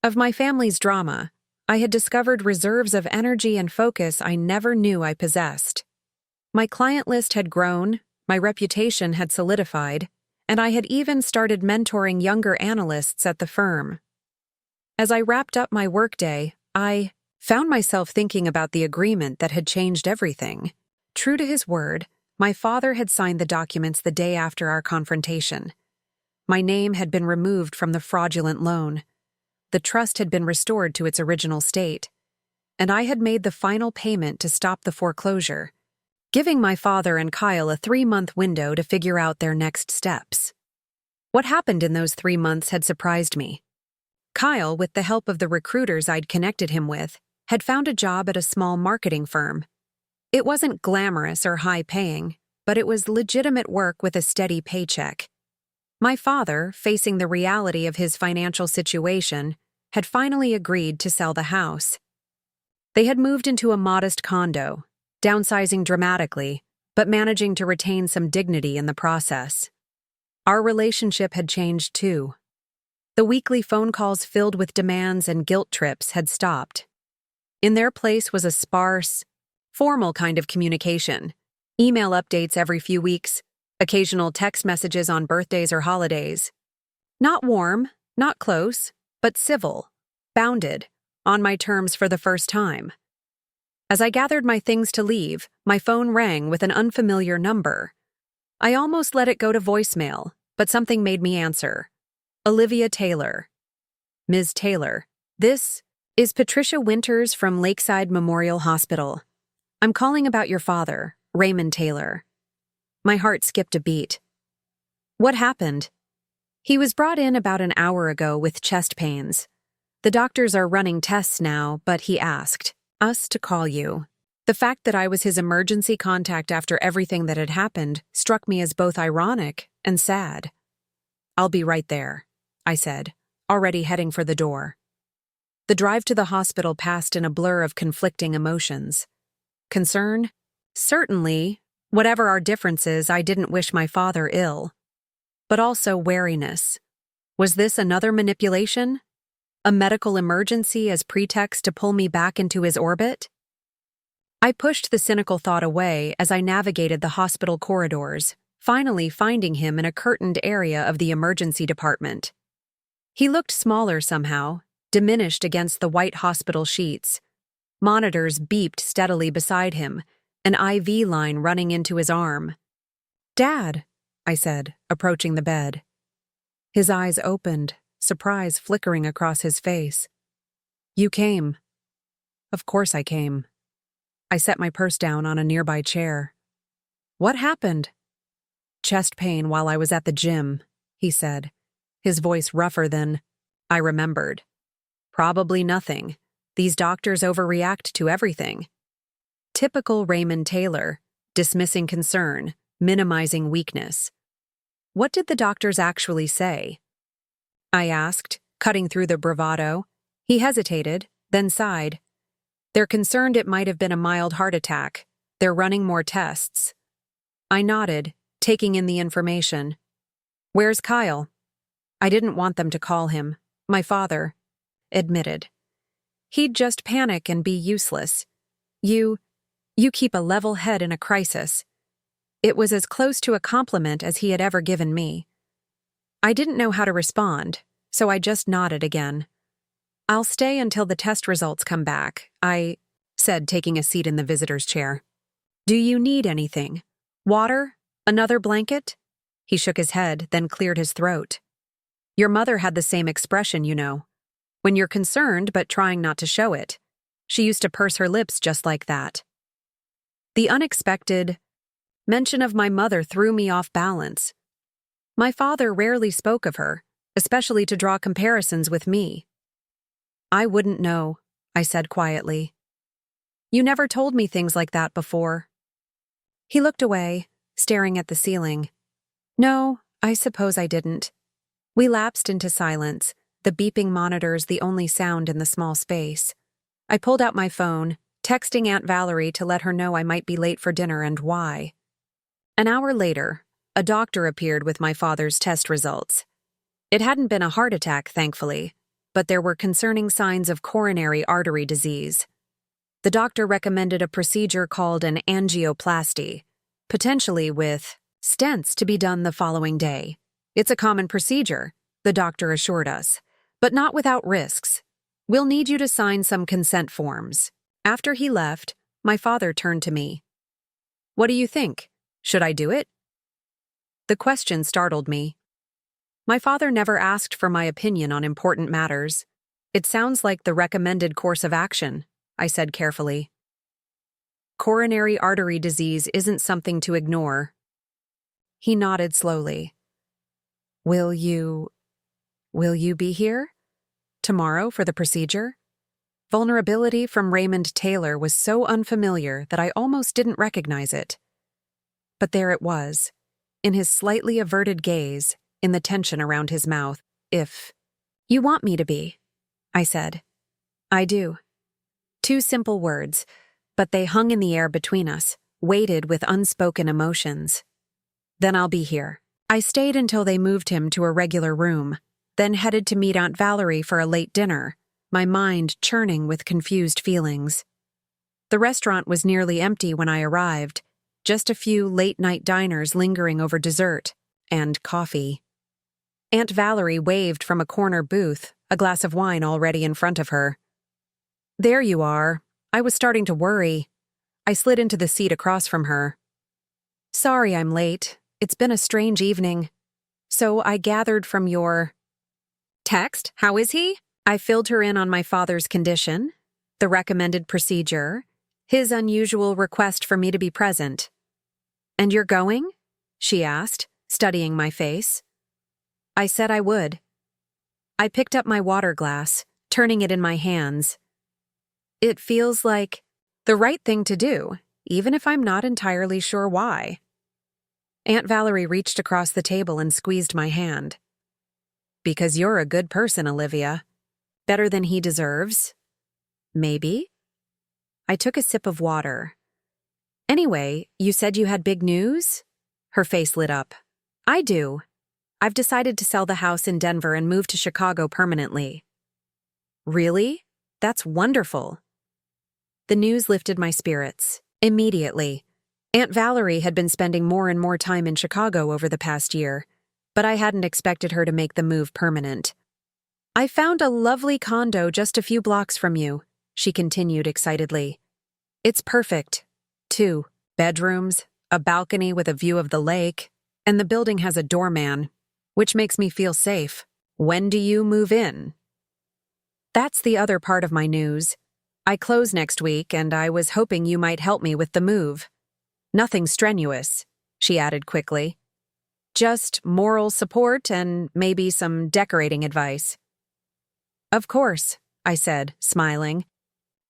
of my family's drama, I had discovered reserves of energy and focus I never knew I possessed. My client list had grown, my reputation had solidified, and I had even started mentoring younger analysts at the firm. As I wrapped up my workday, I found myself thinking about the agreement that had changed everything. True to his word, my father had signed the documents the day after our confrontation. My name had been removed from the fraudulent loan. The trust had been restored to its original state, and I had made the final payment to stop the foreclosure, giving my father and Kyle a 3-month window to figure out their next steps. What happened in those 3 months had surprised me. Kyle, with the help of the recruiters I'd connected him with, had found a job at a small marketing firm. It wasn't glamorous or high-paying, but it was legitimate work with a steady paycheck. My father, facing the reality of his financial situation, had finally agreed to sell the house. They had moved into a modest condo, downsizing dramatically, but managing to retain some dignity in the process. Our relationship had changed too. The weekly phone calls filled with demands and guilt trips had stopped. In their place was a sparse, formal kind of communication, email updates every few weeks, occasional text messages on birthdays or holidays. Not warm, not close, but civil, bounded, on my terms for the first time. As I gathered my things to leave, my phone rang with an unfamiliar number. I almost let it go to voicemail, but something made me answer. Olivia Taylor. Ms. Taylor, this is Patricia Winters from Lakeside Memorial Hospital. I'm calling about your father, Raymond Taylor. My heart skipped a beat. What happened? He was brought in about an hour ago with chest pains. The doctors are running tests now, but he asked us to call you. The fact that I was his emergency contact after everything that had happened struck me as both ironic and sad. I'll be right there, I said, already heading for the door. The drive to the hospital passed in a blur of conflicting emotions. Concern? Certainly, whatever our differences, I didn't wish my father ill. But also wariness. Was this another manipulation? A medical emergency as pretext to pull me back into his orbit? I pushed the cynical thought away as I navigated the hospital corridors, finally finding him in a curtained area of the emergency department. He looked smaller somehow, diminished against the white hospital sheets. Monitors beeped steadily beside him, an IV line running into his arm. "Dad," I said, approaching the bed. His eyes opened, surprise flickering across his face. "You came." "Of course I came." I set my purse down on a nearby chair. "What happened?" "Chest pain while I was at the gym," he said, his voice rougher than I remembered. Probably nothing. These doctors overreact to everything. Typical Raymond Taylor, dismissing concern, minimizing weakness. What did the doctors actually say? I asked, cutting through the bravado. He hesitated, then sighed. They're concerned it might have been a mild heart attack. They're running more tests. I nodded, taking in the information. Where's Kyle? I didn't want them to call him. My father admitted. He'd just panic and be useless. You keep a level head in a crisis. It was as close to a compliment as he had ever given me. I didn't know how to respond, so I just nodded again. I'll stay until the test results come back, I said, taking a seat in the visitor's chair. Do you need anything? Water? Another blanket? He shook his head, then cleared his throat. Your mother had the same expression, you know. When you're concerned but trying not to show it. She used to purse her lips just like that. The unexpected mention of my mother threw me off balance. My father rarely spoke of her, especially to draw comparisons with me. I wouldn't know, I said quietly. You never told me things like that before. He looked away, staring at the ceiling. No, I suppose I didn't. We lapsed into silence, the beeping monitors the only sound in the small space. I pulled out my phone, texting Aunt Valerie to let her know I might be late for dinner and why. An hour later, a doctor appeared with my father's test results. It hadn't been a heart attack, thankfully, but there were concerning signs of coronary artery disease. The doctor recommended a procedure called an angioplasty, potentially with stents to be done the following day. It's a common procedure, the doctor assured us, but not without risks. We'll need you to sign some consent forms. After he left, my father turned to me. What do you think? Should I do it? The question startled me. My father never asked for my opinion on important matters. It sounds like the recommended course of action, I said carefully. Coronary artery disease isn't something to ignore. He nodded slowly. Will you be here? Tomorrow for the procedure? Vulnerability from Raymond Taylor was so unfamiliar that I almost didn't recognize it. But there it was, in his slightly averted gaze, in the tension around his mouth. If you want me to be, I said. I do. 2 simple words, but they hung in the air between us, weighted with unspoken emotions. Then I'll be here. I stayed until they moved him to a regular room, then headed to meet Aunt Valerie for a late dinner, my mind churning with confused feelings. The restaurant was nearly empty when I arrived, just a few late-night diners lingering over dessert and coffee. Aunt Valerie waved from a corner booth, a glass of wine already in front of her. There you are. I was starting to worry. I slid into the seat across from her. Sorry I'm late. It's been a strange evening. So I gathered from your text, how is he? I filled her in on my father's condition, the recommended procedure, his unusual request for me to be present. And you're going? She asked, studying my face. I said I would. I picked up my water glass, turning it in my hands. It feels like the right thing to do, even if I'm not entirely sure why. Aunt Valerie reached across the table and squeezed my hand. Because you're a good person, Olivia. Better than he deserves. Maybe? I took a sip of water. Anyway, you said you had big news? Her face lit up. I do. I've decided to sell the house in Denver and move to Chicago permanently. Really? That's wonderful. The news lifted my spirits. Immediately. Aunt Valerie had been spending more and more time in Chicago over the past year, but I hadn't expected her to make the move permanent. I found a lovely condo just a few blocks from you, she continued excitedly. It's perfect. 2 bedrooms, a balcony with a view of the lake, and the building has a doorman, which makes me feel safe. When do you move in? That's the other part of my news. I close next week, and I was hoping you might help me with the move. Nothing strenuous, she added quickly. Just moral support and maybe some decorating advice. Of course, I said, smiling.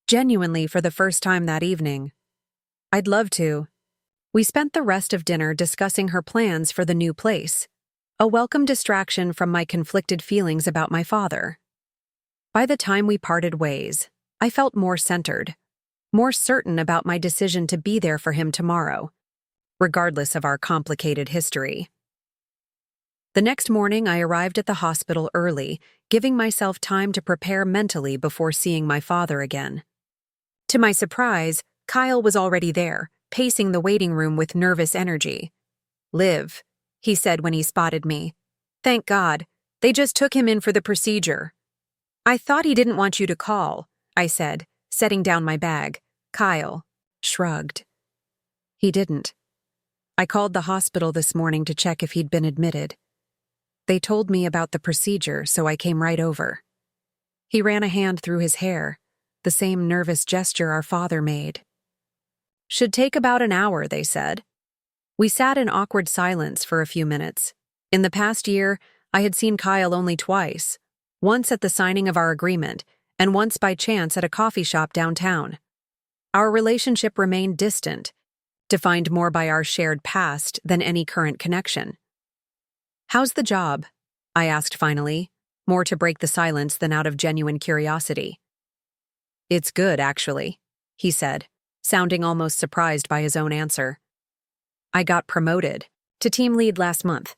Genuinely for the first time that evening. I'd love to. We spent the rest of dinner discussing her plans for the new place, a welcome distraction from my conflicted feelings about my father. By the time we parted ways, I felt more centered, more certain about my decision to be there for him tomorrow, regardless of our complicated history. The next morning, I arrived at the hospital early, giving myself time to prepare mentally before seeing my father again. To my surprise, Kyle was already there, pacing the waiting room with nervous energy. "Liv," he said when he spotted me. "Thank God. They just took him in for the procedure." "I thought he didn't want you to call," I said, setting down my bag. Kyle shrugged. "He didn't. I called the hospital this morning to check if he'd been admitted. They told me about the procedure, so I came right over." He ran a hand through his hair, the same nervous gesture our father made. "Should take about an hour," they said. We sat in awkward silence for a few minutes. In the past year, I had seen Kyle only twice, once at the signing of our agreement, and once by chance at a coffee shop downtown. Our relationship remained distant, defined more by our shared past than any current connection. "How's the job?" I asked finally, more to break the silence than out of genuine curiosity. "It's good, actually," he said, sounding almost surprised by his own answer. "I got promoted to team lead last month."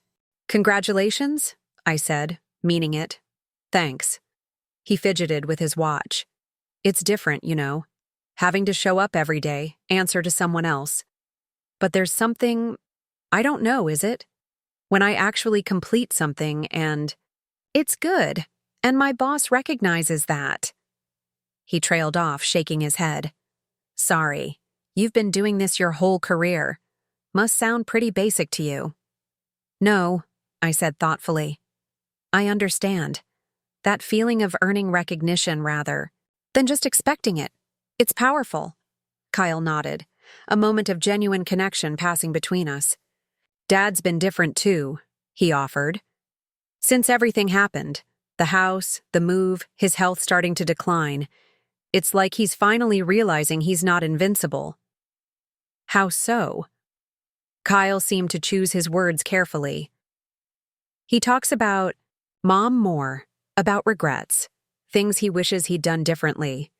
"Congratulations," I said, meaning it. "Thanks." He fidgeted with his watch. "It's different, you know, having to show up every day, answer to someone else. But there's something, I don't know, is it? When I actually complete something and it's good, and my boss recognizes that." He trailed off, shaking his head. "Sorry, you've been doing this your whole career. Must sound pretty basic to you." "No," I said thoughtfully. "I understand. That feeling of earning recognition rather than just expecting it. It's powerful." Kyle nodded, a moment of genuine connection passing between us. "Dad's been different too," he offered. "Since everything happened, the house, the move, his health starting to decline, it's like he's finally realizing he's not invincible." "How so?" Kyle seemed to choose his words carefully. "He talks about Mom more, about regrets, things he wishes he'd done differently.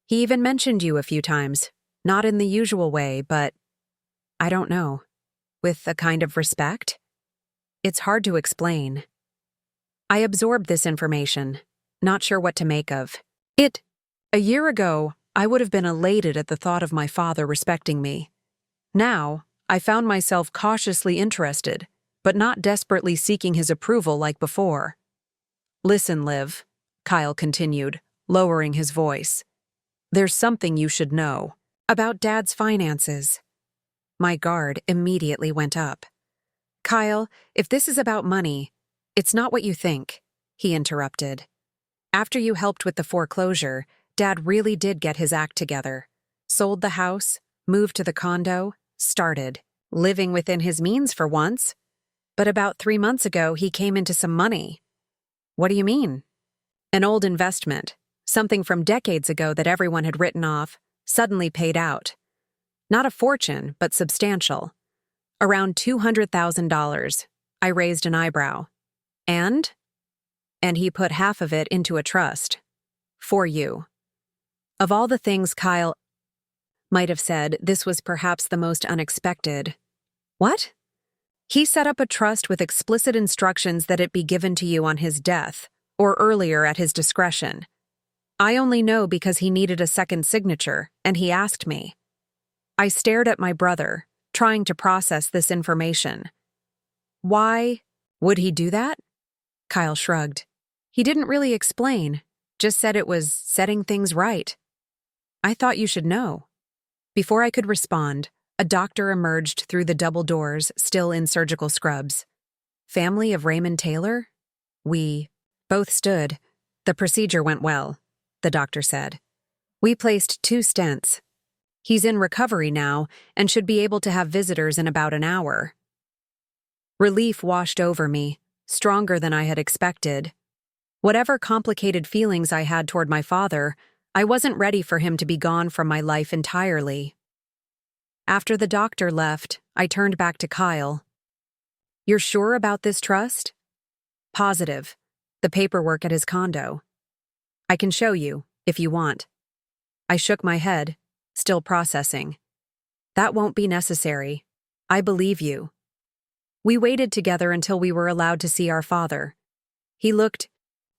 He even mentioned you a few times, not in the usual way, but I don't know, with a kind of respect? It's hard to explain." I absorbed this information, not sure what to make of. A year ago, I would have been elated at the thought of my father respecting me. Now, I found myself cautiously interested, but not desperately seeking his approval like before. "Listen, Liv," Kyle continued, lowering his voice. "There's something you should know about Dad's finances." My guard immediately went up. "Kyle, if this is about money, it's not what you think," he interrupted. "After you helped with the foreclosure, Dad really did get his act together. Sold the house, moved to the condo, started living within his means for once. But about 3 months ago, he came into some money." "What do you mean?" "An old investment, something from decades ago that everyone had written off, suddenly paid out. Not a fortune, but substantial. Around $200,000. I raised an eyebrow. And he put half of it into a trust. For you." Of all the things Kyle might have said, this was perhaps the most unexpected. "What?" "He set up a trust with explicit instructions that it be given to you on his death, or earlier at his discretion. I only know because he needed a second signature, and he asked me." I stared at my brother, trying to process this information. "Why would he do that?" Kyle shrugged. "He didn't really explain, just said it was setting things right." "I thought you should know." Before I could respond, a doctor emerged through the double doors, still in surgical scrubs. "Family of Raymond Taylor?" We both stood. "The procedure went well," the doctor said. "We placed 2 stents. He's in recovery now and should be able to have visitors in about an hour." Relief washed over me, stronger than I had expected. Whatever complicated feelings I had toward my father, I wasn't ready for him to be gone from my life entirely. After the doctor left, I turned back to Kyle. "You're sure about this trust?" "Positive. The paperwork at his condo. I can show you, if you want." I shook my head, still processing. "That won't be necessary. I believe you." We waited together until we were allowed to see our father. He looked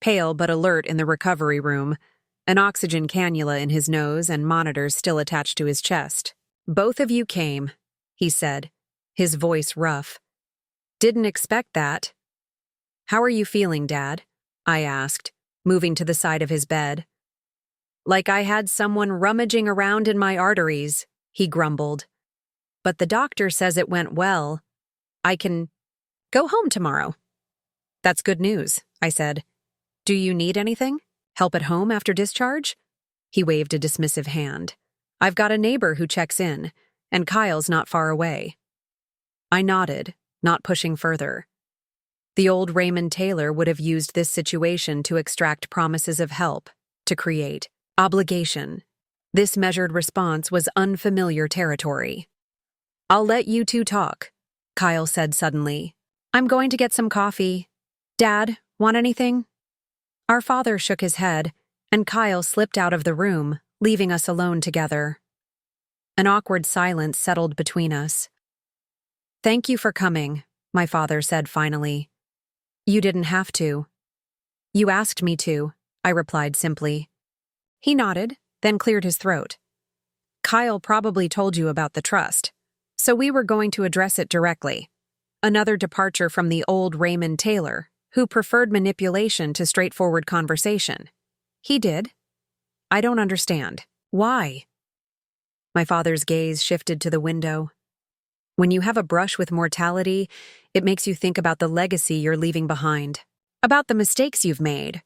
pale but alert in the recovery room, an oxygen cannula in his nose and monitors still attached to his chest. "Both of you came," he said, his voice rough. "Didn't expect that." "How are you feeling, Dad?" I asked, moving to the side of his bed. "Like I had someone rummaging around in my arteries," he grumbled. "But the doctor says it went well. I can go home tomorrow." "That's good news," I said. "Do you need anything? Help at home after discharge?" He waved a dismissive hand. "I've got a neighbor who checks in, and Kyle's not far away." I nodded, not pushing further. The old Raymond Taylor would have used this situation to extract promises of help, to create obligation. This measured response was unfamiliar territory. "I'll let you two talk," Kyle said suddenly. "I'm going to get some coffee. Dad, want anything?" Our father shook his head, and Kyle slipped out of the room, leaving us alone together. An awkward silence settled between us. "Thank you for coming," my father said finally. "You didn't have to." "You asked me to," I replied simply. He nodded, then cleared his throat. "Kyle probably told you about the trust, so we were going to address it directly. Another departure from the old Raymond Taylor, who preferred manipulation to straightforward conversation. He did. I don't understand. Why?" My father's gaze shifted to the window. "When you have a brush with mortality, it makes you think about the legacy you're leaving behind, about the mistakes you've made."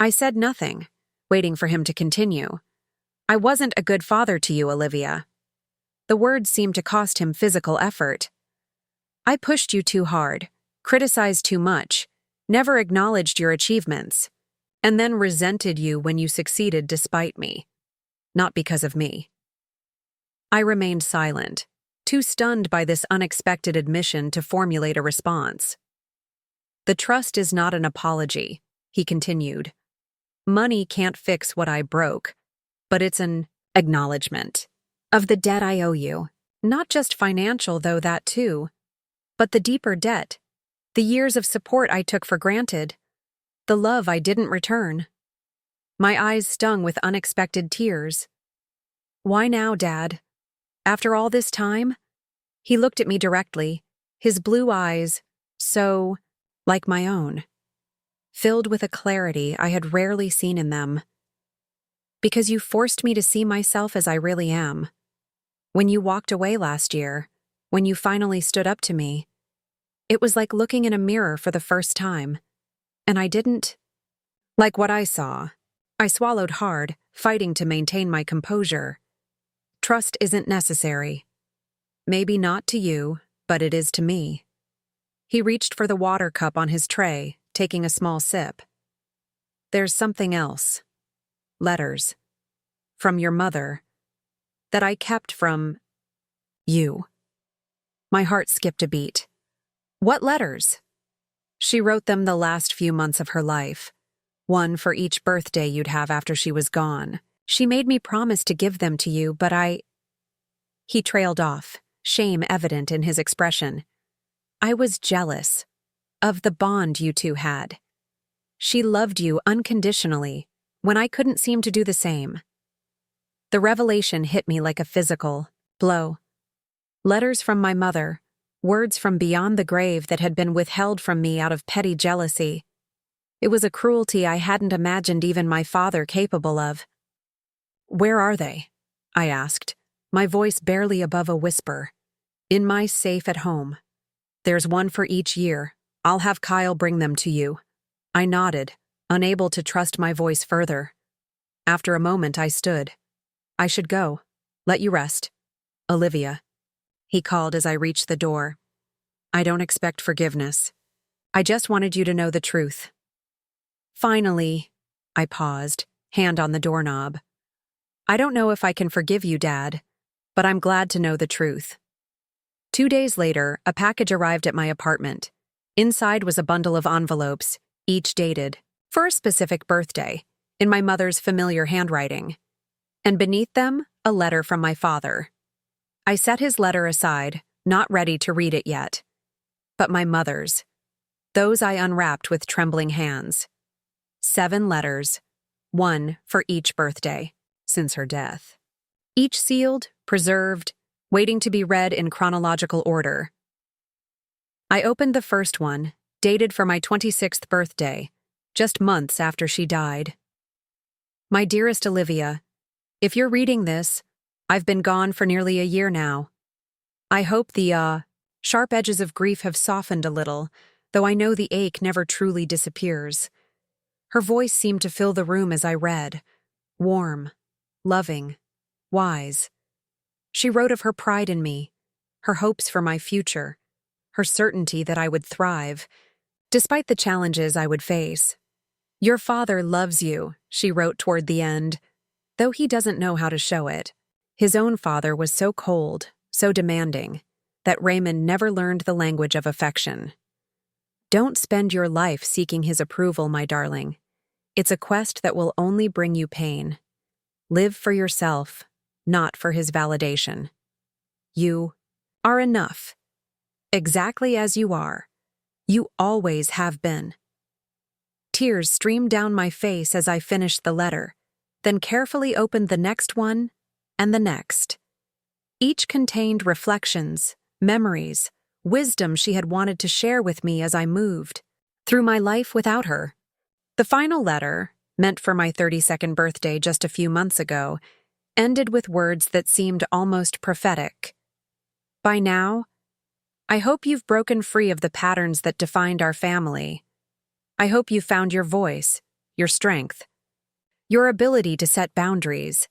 I said nothing, waiting for him to continue. "I wasn't a good father to you, Olivia." The words seemed to cost him physical effort. "I pushed you too hard, criticized too much, never acknowledged your achievements, and then resented you when you succeeded despite me. Not because of me." I remained silent, too stunned by this unexpected admission to formulate a response. "The trust is not an apology," he continued. "Money can't fix what I broke, but it's an acknowledgement of the debt I owe you. Not just financial, though that too, but the deeper debt, the years of support I took for granted, the love I didn't return." My eyes stung with unexpected tears. "Why now, Dad? After all this time?" He looked at me directly, his blue eyes, so like my own, filled with a clarity I had rarely seen in them. "Because you forced me to see myself as I really am. When you walked away last year, when you finally stood up to me, it was like looking in a mirror for the first time, and I didn't like what I saw." I swallowed hard, fighting to maintain my composure. "Trust isn't necessary. Maybe not to you, but it is to me." He reached for the water cup on his tray, taking a small sip. "There's something else. Letters. From your mother. That I kept from you." My heart skipped a beat. "What letters?" "She wrote them the last few months of her life. One for each birthday you'd have after she was gone. She made me promise to give them to you, but He trailed off, shame evident in his expression. "I was jealous of the bond you two had. She loved you unconditionally, when I couldn't seem to do the same." The revelation hit me like a physical blow. Letters from my mother, words from beyond the grave that had been withheld from me out of petty jealousy. It was a cruelty I hadn't imagined even my father capable of. "Where are they?" I asked, my voice barely above a whisper. "In my safe at home. There's one for each year. I'll have Kyle bring them to you." I nodded, unable to trust my voice further. After a moment, I stood. "I should go. Let you rest. Olivia," he called as I reached the door. "I don't expect forgiveness. I just wanted you to know the truth." Finally, I paused, hand on the doorknob. I don't know if I can forgive you, Dad, but I'm glad to know the truth. 2 days later, a package arrived at my apartment. Inside was a bundle of envelopes, each dated, for a specific birthday, in my mother's familiar handwriting. And beneath them, a letter from my father. I set his letter aside, not ready to read it yet. But my mother's. Those I unwrapped with trembling hands. 7 letters, 1 for each birthday, since her death. Each sealed, preserved, waiting to be read in chronological order. I opened the first one, dated for my 26th birthday, just months after she died. My dearest Olivia, if you're reading this, I've been gone for nearly a year now. I hope the, sharp edges of grief have softened a little, though I know the ache never truly disappears. Her voice seemed to fill the room as I read. Warm, loving, wise. She wrote of her pride in me, her hopes for my future, her certainty that I would thrive, despite the challenges I would face. Your father loves you, she wrote toward the end, though he doesn't know how to show it. His own father was so cold, so demanding, that Raymond never learned the language of affection. Don't spend your life seeking his approval, my darling. It's a quest that will only bring you pain. Live for yourself, not for his validation. You are enough. Exactly as you are. You always have been. Tears streamed down my face as I finished the letter, then carefully opened the next one and the next. Each contained reflections, memories, wisdom she had wanted to share with me as I moved through my life without her. The final letter, meant for my 32nd birthday just a few months ago, ended with words that seemed almost prophetic. By now, I hope you've broken free of the patterns that defined our family. I hope you found your voice, your strength, your ability to set boundaries.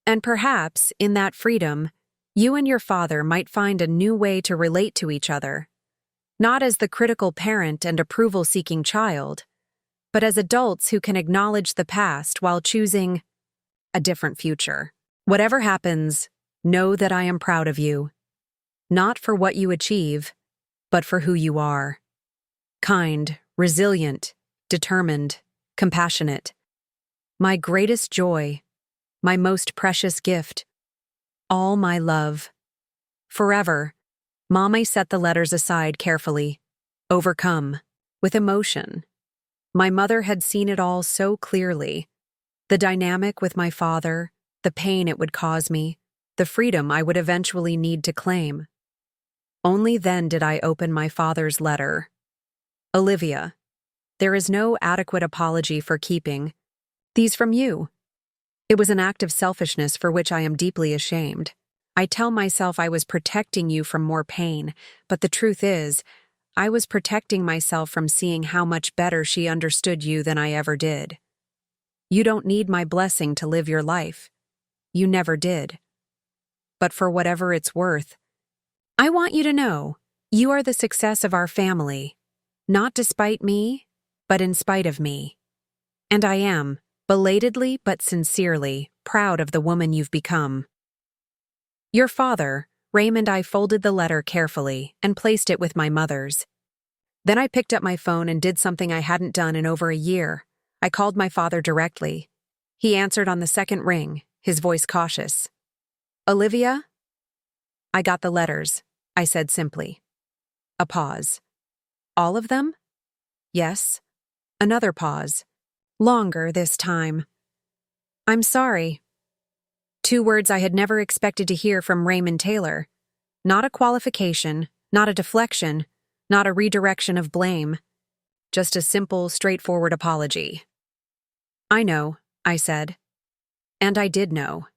And perhaps, in that freedom, you and your father might find a new way to relate to each other, not as the critical parent and approval-seeking child, but as adults who can acknowledge the past while choosing a different future. Whatever happens, know that I am proud of you, not for what you achieve, but for who you are. Kind, resilient, determined, compassionate. My greatest joy, my most precious gift, all my love. Forever, Mommy set the letters aside carefully, overcome, with emotion. My mother had seen it all so clearly. The dynamic with my father, the pain it would cause me, the freedom I would eventually need to claim. Only then did I open my father's letter. Olivia, there is no adequate apology for keeping these from you. It was an act of selfishness for which I am deeply ashamed. I tell myself I was protecting you from more pain, but the truth is, I was protecting myself from seeing how much better she understood you than I ever did. You don't need my blessing to live your life. You never did. But for whatever it's worth, I want you to know you are the success of our family, not despite me, but in spite of me. And I am, belatedly but sincerely, proud of the woman you've become. Your father, Raymond. I folded the letter carefully and placed it with my mother's. Then I picked up my phone and did something I hadn't done in over a year. I called my father directly. He answered on the second ring, his voice cautious. Olivia? I got the letters, I said simply. A pause. All of them? Yes. Another pause. Longer this time. I'm sorry. 2 words I had never expected to hear from Raymond Taylor. Not a qualification, not a deflection, not a redirection of blame. Just a simple, straightforward apology. I know, I said. And I did know.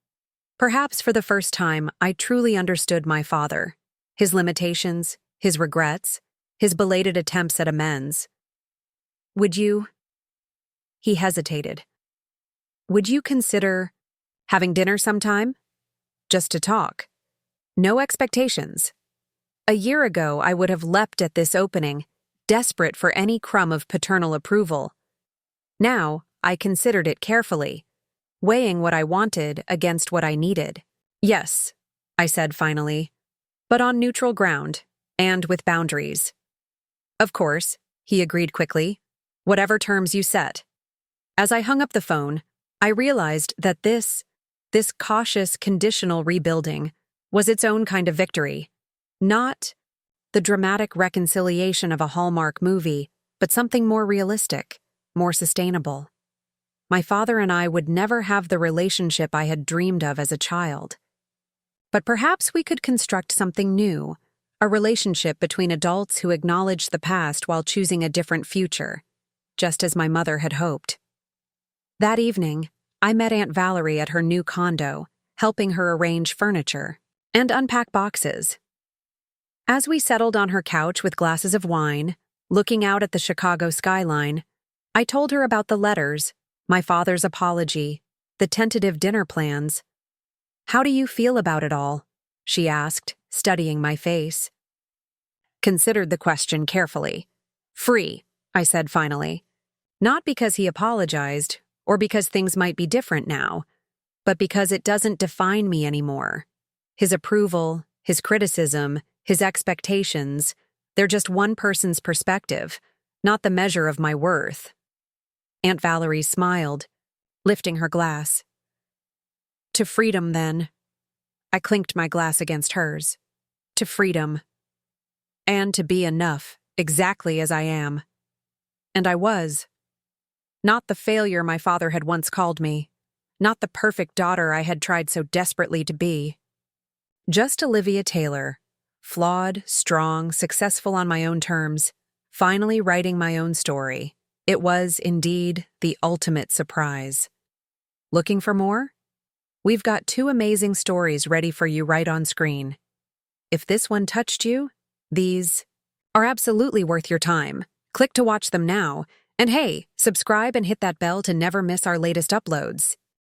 Perhaps for the first time, I truly understood my father, his limitations, his regrets, his belated attempts at amends. Would you? He hesitated. Would you consider having dinner sometime? Just to talk. No expectations. A year ago, I would have leapt at this opening, desperate for any crumb of paternal approval. Now, I considered it carefully, weighing what I wanted against what I needed. Yes, I said finally, but on neutral ground, and with boundaries. Of course, he agreed quickly. Whatever terms you set. As I hung up the phone, I realized that this cautious, conditional rebuilding was its own kind of victory. Not the dramatic reconciliation of a Hallmark movie, but something more realistic, more sustainable. My father and I would never have the relationship I had dreamed of as a child. But perhaps we could construct something new, a relationship between adults who acknowledged the past while choosing a different future, just as my mother had hoped. That evening, I met Aunt Valerie at her new condo, helping her arrange furniture and unpack boxes. As we settled on her couch with glasses of wine, looking out at the Chicago skyline, I told her about the letters, my father's apology, the tentative dinner plans. "How do you feel about it all?" she asked, studying my face. Considered the question carefully. "Free," I said finally. Not because he apologized, or because things might be different now, but because it doesn't define me anymore. His approval, his criticism, his expectations, they're just one person's perspective, not the measure of my worth. Aunt Valerie smiled, lifting her glass. "To freedom, then." I clinked my glass against hers. "To freedom. And to be enough, exactly as I am." And I was. Not the failure my father had once called me. Not the perfect daughter I had tried so desperately to be. Just Olivia Taylor, flawed, strong, successful on my own terms, finally writing my own story. It was, indeed, the ultimate surprise. Looking for more? We've got 2 amazing stories ready for you right on screen. If this one touched you, these are absolutely worth your time. Click to watch them now. And hey, subscribe and hit that bell to never miss our latest uploads.